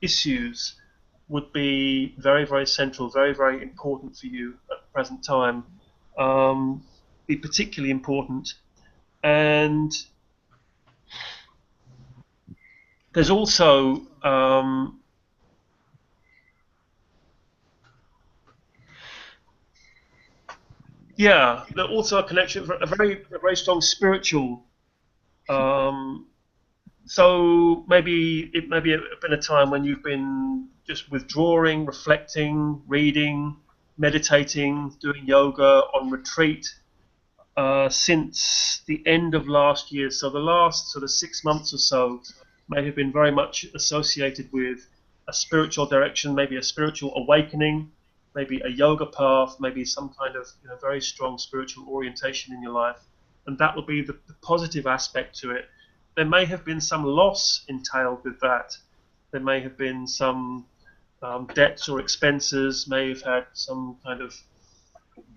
issues would be very, very central, very, very important for you at the present time, be particularly important. And there's also also a connection, a very strong spiritual. So maybe it may have been a time when you've been just withdrawing, reflecting, reading, meditating, doing yoga, on retreat, since the end of last year. So the last sort of 6 months or so may have been very much associated with a spiritual direction, maybe a spiritual awakening, maybe a yoga path, maybe some kind of very strong spiritual orientation in your life. And that will be the positive aspect to it. There may have been some loss entailed with that. There may have been some debts or expenses, may have had some kind of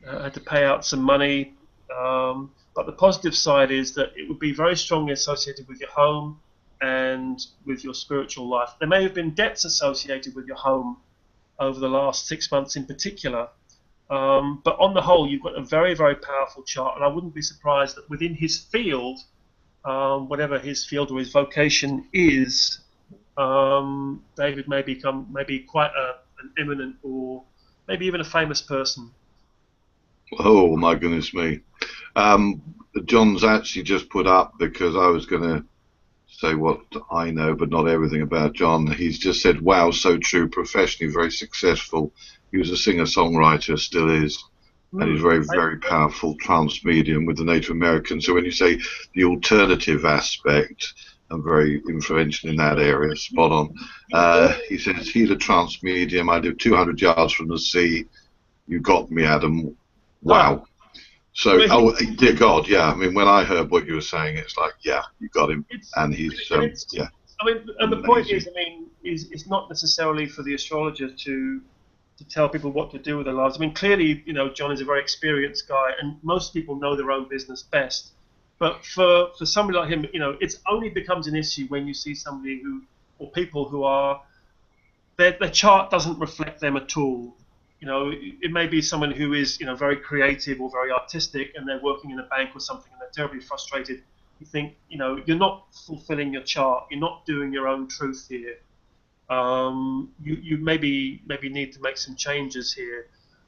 had to pay out some money. But the positive side is that it would be very strongly associated with your home and with your spiritual life. There may have been debts associated with your home over the last 6 months in particular. But on the whole, you've got a very, very powerful chart, and I wouldn't be surprised that within his field, whatever his field or his vocation is, David may become maybe quite an eminent or maybe even a famous person. Oh my goodness me. John's actually just put up, because I was going to say what I know, but not everything about John. He's just said, wow, so true, professionally very successful. He was a singer-songwriter, still is, and he's very, very powerful trance medium with the Native Americans. So when you say the alternative aspect, and very influential in that area, spot on. He says, he's a trance medium. I live 200 yards from the sea. You got me, Adam. Wow. So, oh, dear God, yeah. I mean, when I heard what you were saying, it's like, yeah, you got him. And he's, yeah. I mean, and the point is, I mean, it's not necessarily for the astrologer to tell people what to do with their lives. I mean, clearly, John is a very experienced guy, and most people know their own business best. But for somebody like him, it only becomes an issue when you see somebody or people who are, their chart doesn't reflect them at all. It may be someone who is, very creative or very artistic, and they're working in a bank or something, and they're terribly frustrated. You think, you're not fulfilling your chart. You're not doing your own truth here. You maybe need to make some changes here.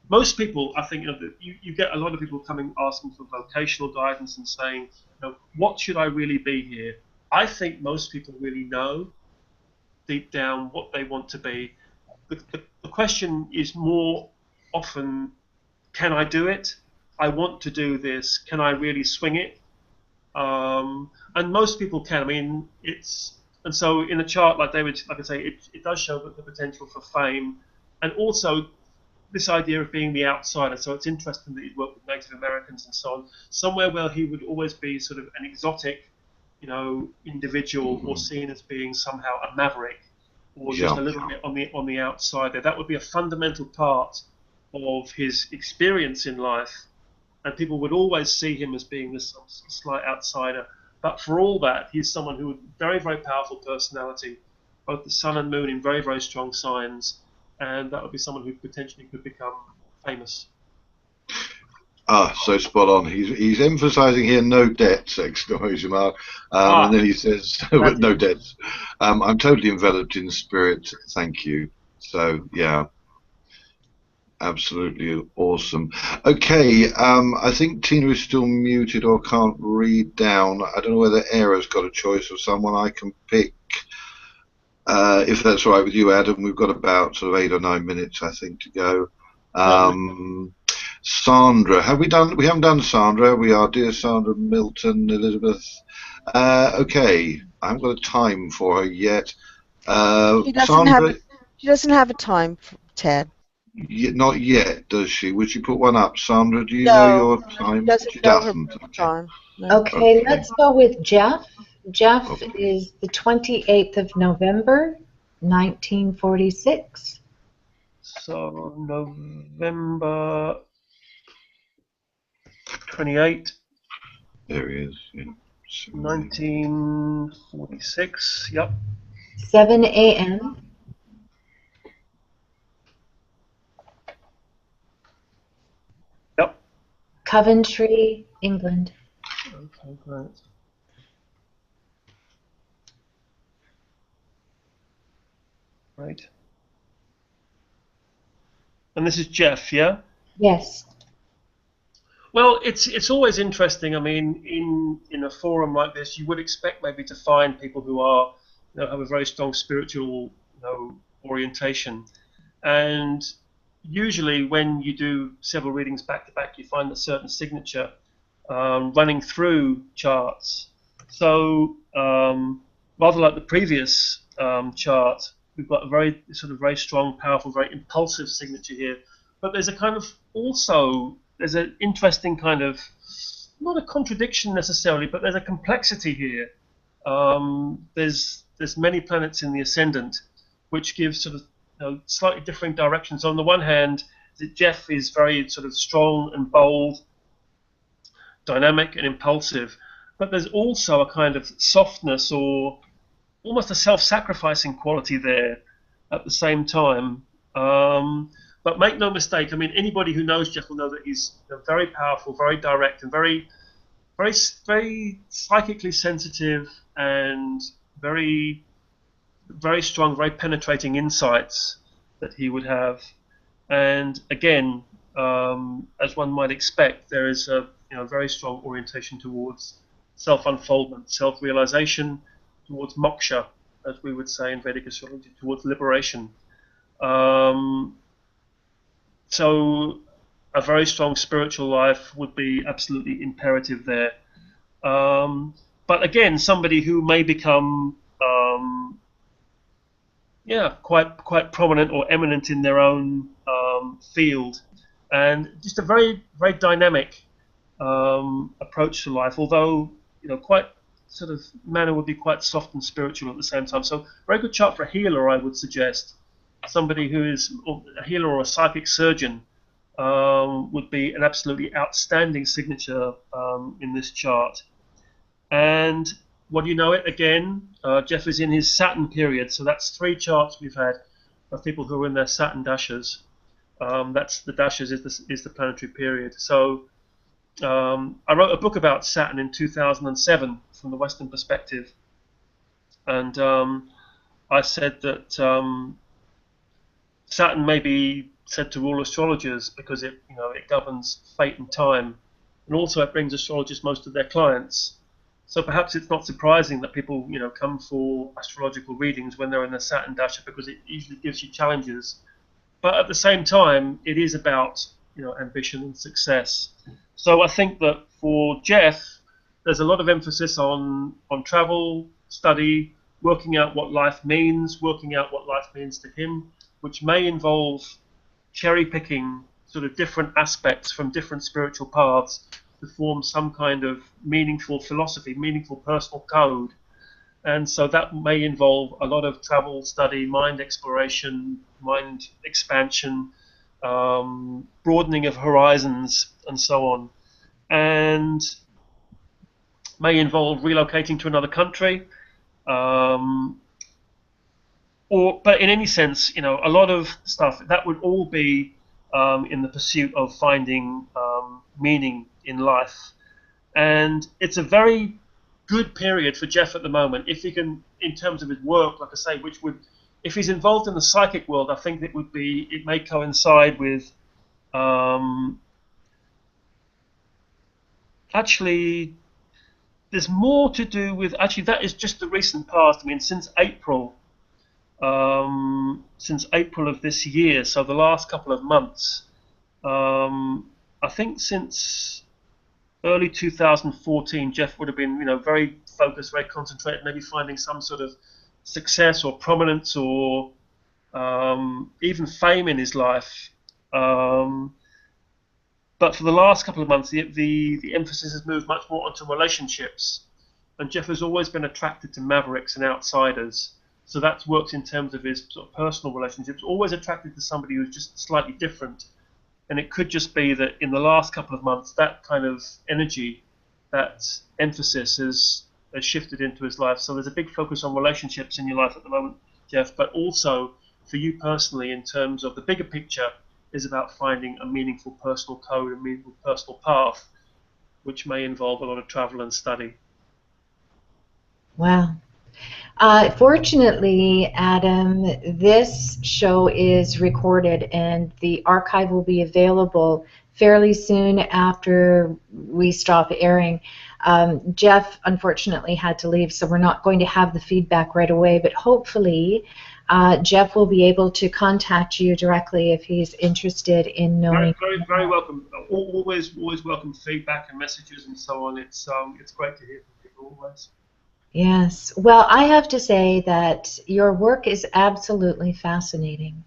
Most people, I think, you get a lot of people coming asking for vocational guidance and saying, what should I really be here? I think most people really know deep down what they want to be. The question is more often, can I do it? I want to do this. Can I really swing it? And most people can. I mean, and so in a chart like David, like I say, it does show the potential for fame, and also this idea of being the outsider. So it's interesting that he'd worked with Native Americans and so on, somewhere where he would always be sort of an exotic, individual, or seen as being somehow a maverick, or just a little bit on the outside there. That would be a fundamental part of his experience in life, and people would always see him as being this slight outsider. But for all that, he's someone who had very, very powerful personality, both the sun and moon in very, very strong signs, and that would be someone who potentially could become famous. So spot on. He's emphasising here no debts, exclamation mark. And then he says, no debts. I'm totally enveloped in spirit, thank you. So, yeah. Absolutely awesome. Okay, I think Tina is still muted or can't read down. I don't know whether Era's got a choice of someone I can pick. If that's all right with you, Adam, we've got about sort of 8 or 9 minutes, I think, to go. Sandra, have we done? We haven't done Sandra. We are dear Sandra, Milton, Elizabeth. Okay, I haven't got a time for her yet. She doesn't have a time, Ted. Not yet, does she? Would she put one up, Sandra? Do you know your time? She doesn't know her time. No. Okay, let's go with Jeff. Jeff is the 28th of November, 1946. So November 28. There he is. Yeah. 1946. Yep. 7 a.m. Yep. Coventry, England. Okay, great. Right. And this is Jeff, yeah? Yes. Well, it's always interesting. I mean, in a forum like this, you would expect maybe to find people who are, have a very strong spiritual, orientation, and usually when you do several readings back to back, you find a certain signature. running through charts. So rather like the previous chart, we've got a very very strong, powerful, very impulsive signature here. But there's a kind of there's an interesting kind of, not a contradiction necessarily, but there's a complexity here. There's many planets in the ascendant, which gives slightly different directions. On the one hand, Jeff is very strong and bold, dynamic and impulsive, but there's also a kind of softness or almost a self-sacrificing quality there at the same time. But make no mistake, I mean, anybody who knows Jeff will know that he's very powerful, very direct, and very psychically sensitive, and very strong, very penetrating insights that he would have. And again, as one might expect, there is a very strong orientation towards self-unfoldment, self-realization, towards moksha, as we would say in Vedic astrology, towards liberation. So a very strong spiritual life would be absolutely imperative there. But again, somebody who may become quite prominent or eminent in their own field, and just a very dynamic approach to life, although quite manner would be quite soft and spiritual at the same time. So very good chart for a healer, I would suggest. Somebody who is a healer or a psychic surgeon would be an absolutely outstanding signature in this chart. And what do you know it? Again, Jeff is in his Saturn period, so that's 3 charts we've had of people who are in their Saturn dashas. That's the dashas is the planetary period. So I wrote a book about Saturn in 2007 from the Western perspective, and I said that Saturn may be said to rule astrologers because it governs fate and time, and also it brings astrologers most of their clients. So perhaps it's not surprising that people come for astrological readings when they're in their Saturn dasha, because it usually gives you challenges. But at the same time, it is about ambition and success. So I think that for Jeff, there's a lot of emphasis on travel, study, working out what life means to him, which may involve cherry picking different aspects from different spiritual paths to form some kind of meaningful philosophy, meaningful personal code. And so that may involve a lot of travel, study, mind exploration, mind expansion, broadening of horizons, and so on. And may involve relocating to another country, but in any sense, a lot of stuff that would all be in the pursuit of finding meaning in life. And it's a very good period for Jeff at the moment, if he can, in terms of his work, like I say, which would, if he's involved in the psychic world, I think it may coincide with actually, there's more to do with, actually that is just the recent past. I mean, since April of this year, so the last couple of months, I think since early 2014, Jeff would have been, very focused, very concentrated, maybe finding some sort of success or prominence or even fame in his life. But for the last couple of months, the emphasis has moved much more onto relationships. And Jeff has always been attracted to mavericks and outsiders. So that's worked in terms of his personal relationships, always attracted to somebody who's just slightly different. And it could just be that in the last couple of months, that kind of energy, that emphasis has shifted into his life. So there's a big focus on relationships in your life at the moment, Jeff, but also for you personally, in terms of the bigger picture, is about finding a meaningful personal code, a meaningful personal path, which may involve a lot of travel and study. Wow. Fortunately, Adam, this show is recorded and the archive will be available fairly soon after we stop airing. Jeff unfortunately had to leave, so we're not going to have the feedback right away, but hopefully Jeff will be able to contact you directly if he's interested in knowing. Very welcome. Always welcome feedback and messages and so on. It's great to hear from people always. Yes. Well, I have to say that your work is absolutely fascinating.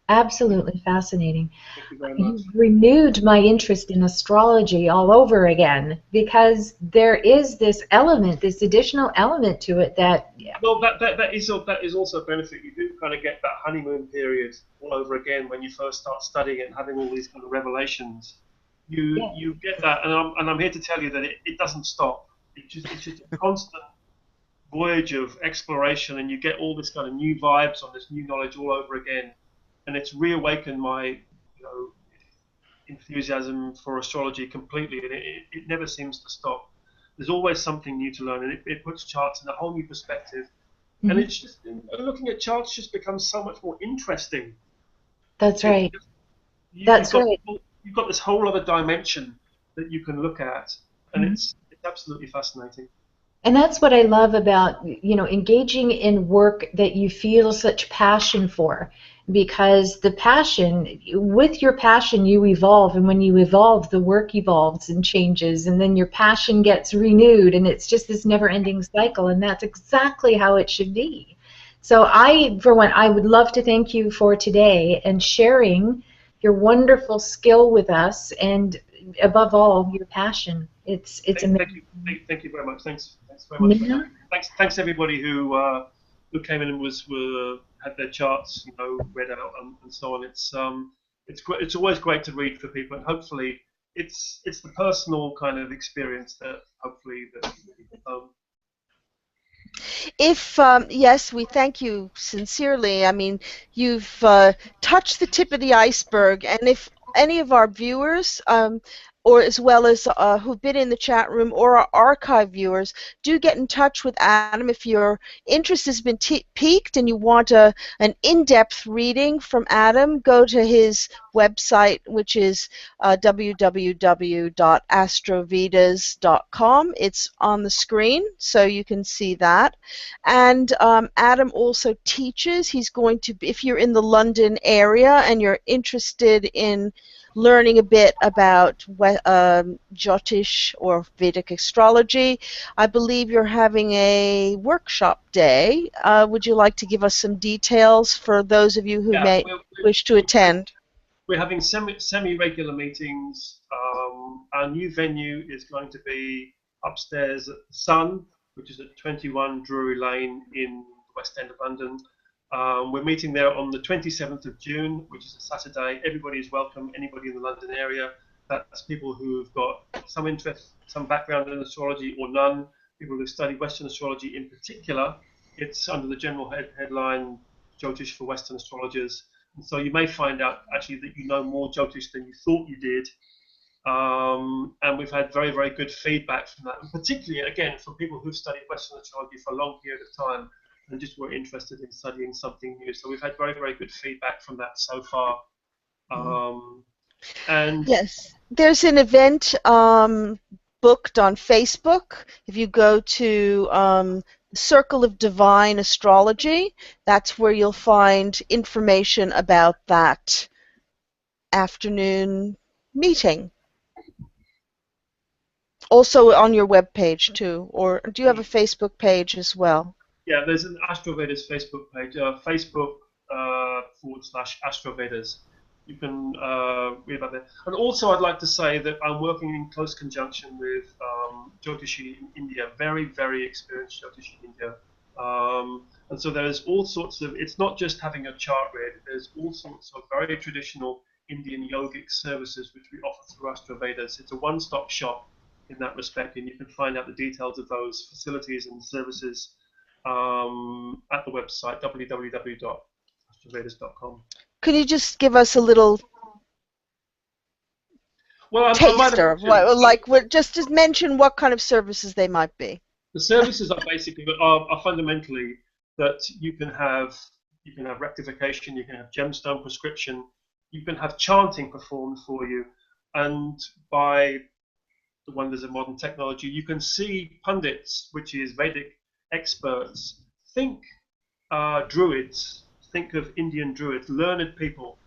Absolutely fascinating. Thank you very much. You've renewed my interest in astrology all over again, because there is this element, this additional element to it that. Well, that is also a benefit. You do kind of get that honeymoon period all over again when you first start studying it and having all these kind of revelations. You get that, and I'm here to tell you that it doesn't stop. It's just a constant voyage of exploration, and you get all this kind of new vibes on this new knowledge all over again, and it's reawakened my enthusiasm for astrology completely, and it never seems to stop. There's always something new to learn, and it puts charts in a whole new perspective, and it's just looking at charts just becomes so much more interesting. That's right. You've got this whole other dimension that you can look at, and it's absolutely fascinating. And that's what I love about, engaging in work that you feel such passion for, because with your passion, you evolve. And when you evolve, the work evolves and changes, and then your passion gets renewed, and it's just this never-ending cycle. And that's exactly how it should be. So for one, I would love to thank you for today and sharing your wonderful skill with us, and above all, your passion. It's amazing. Thank you very much. Thanks very much. Yeah. Thanks everybody who came in and had their charts read out and so on. It's always great to read for people, and hopefully it's the personal kind of experience that hopefully that. Yes, we thank you sincerely. I mean, you've touched the tip of the iceberg, and if any of our viewers, or as well as who've been in the chat room, or our archive viewers, do get in touch with Adam if your interest has been piqued and you want an in-depth reading from Adam. Go to his website, which is www.astrovedas.com. It's on the screen, so you can see that. And Adam also teaches. He's going to, if you're in the London area and you're interested in learning a bit about Jyotish or Vedic astrology, I believe you're having a workshop day. Would you like to give us some details for those of you who may wish to attend? We're having semi-regular meetings. Our new venue is going to be upstairs at the Sun, which is at 21 Drury Lane in the West End of London. We're meeting there on the 27th of June, which is a Saturday. Everybody is welcome, anybody in the London area. That's people who've got some interest, some background in astrology or none, people who study Western astrology in particular. It's under the general headline, Jyotish for Western Astrologers. And so you may find out actually that you know more Jyotish than you thought you did. And we've had very, very good feedback from that, and particularly, again, from people who've studied Western astrology for a long period of time and just were interested in studying something new. So we've had very, very good feedback from that so far. And yes, there's an event booked on Facebook. If you go to Circle of Divine Astrology, that's where you'll find information about that afternoon meeting. Also on your webpage too, or do you have a Facebook page as well? Yeah, there's an Astrovedas Facebook page, Facebook.com/Astrovedas. You can read about that. And also, I'd like to say that I'm working in close conjunction with Jyotishi in India, very, very experienced Jyotishi in India. And so there's all sorts of, it's not just having a chart read, there's all sorts of very traditional Indian yogic services which we offer through Astrovedas. It's a one-stop shop in that respect, and you can find out the details of those facilities and services at the website www.astrovedas.com. Could you just give us a little taster, just mention what kind of services they might be? The services are basically are fundamentally that you can have rectification, you can have gemstone prescription, you can have chanting performed for you, and by the wonders of modern technology, you can see pundits, which is Vedic experts, think druids, think of Indian druids, learned people,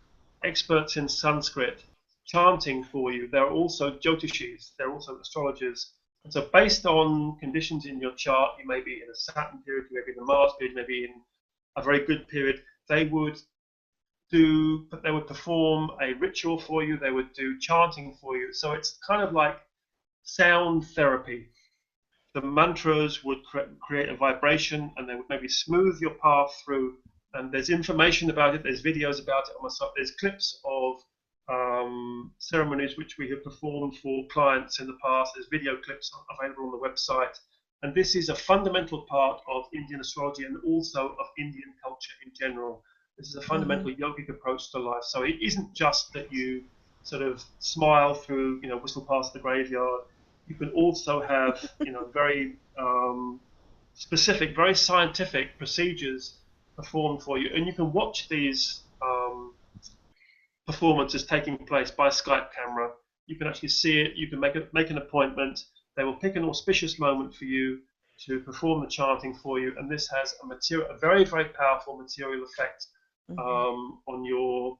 experts in Sanskrit, chanting for you. There are also Jyotishis, there are also astrologers. And so based on conditions in your chart, you may be in a Saturn period, you may be in a Mars period, you may be in a very good period, they would perform a ritual for you, they would do chanting for you. So it's kind of like sound therapy. The mantras would create a vibration, and they would maybe smooth your path through. And there's information about it, there's videos about it on my site, there's clips of ceremonies which we have performed for clients in the past. There's video clips available on the website. And this is a fundamental part of Indian astrology and also of Indian culture in general. This is a fundamental yogic approach to life. So it isn't just that you sort of smile through, whistle past the graveyard. You can also have, very specific, very scientific procedures performed for you. And you can watch these performances taking place by Skype camera. You can actually see it. You can make an appointment. They will pick an auspicious moment for you to perform the chanting for you. And this has a very, very powerful material effect on your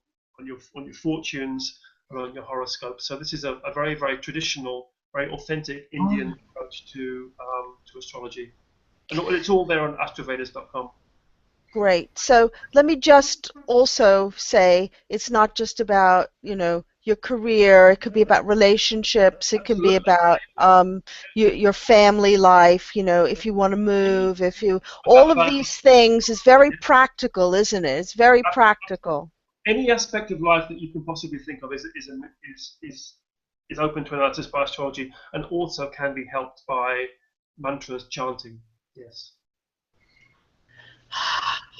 fortunes and on your horoscope. So this is a very, very traditional, very authentic Indian approach to astrology, and it's all there on astrovedas.com. Great. So let me just also say it's not just about your career. It could be about relationships. It can be about your family life. If you want to move, all of these things is very practical, isn't it? It's very practical. Any aspect of life that you can possibly think of is open to analysis by astrology, and also can be helped by mantras, chanting. Yes.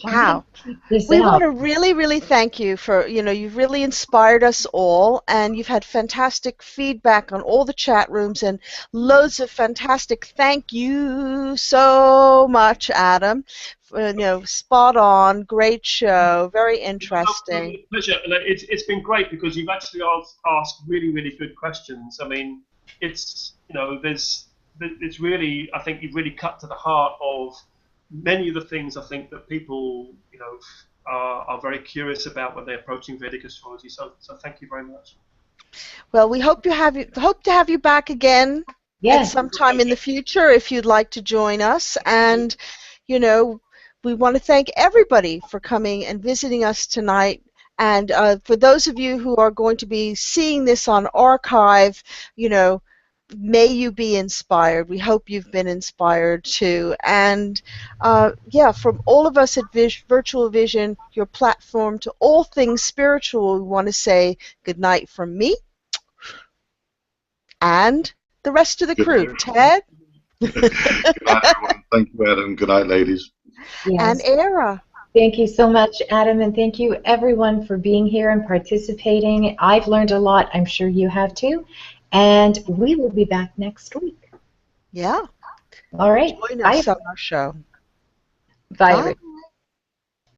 Wow. We want to really, really thank you for, you've really inspired us all, and you've had fantastic feedback on all the chat rooms and loads of fantastic thank you so much, Adam. Spot on, great show, very interesting. Pleasure. It's been great because you've actually asked really, really good questions. I mean, it's really, I think you've really cut to the heart of many of the things I think that people, are very curious about when they're approaching Vedic astrology. So thank you very much. Well, we hope to have you back again at some time in the future if you'd like to join us. And, we want to thank everybody for coming and visiting us tonight. And for those of you who are going to be seeing this on archive, may you be inspired. We hope you've been inspired too. And from all of us at Virtual Vision, your platform to all things spiritual, we want to say good night from me and the rest of the crew. Ted? Good night, everyone. Thank you, Adam. Good night, ladies. Yes. And Era. Thank you so much, Adam, and thank you, everyone, for being here and participating. I've learned a lot. I'm sure you have too. And we will be back next week. Yeah. All right. Join us on our show. Bye.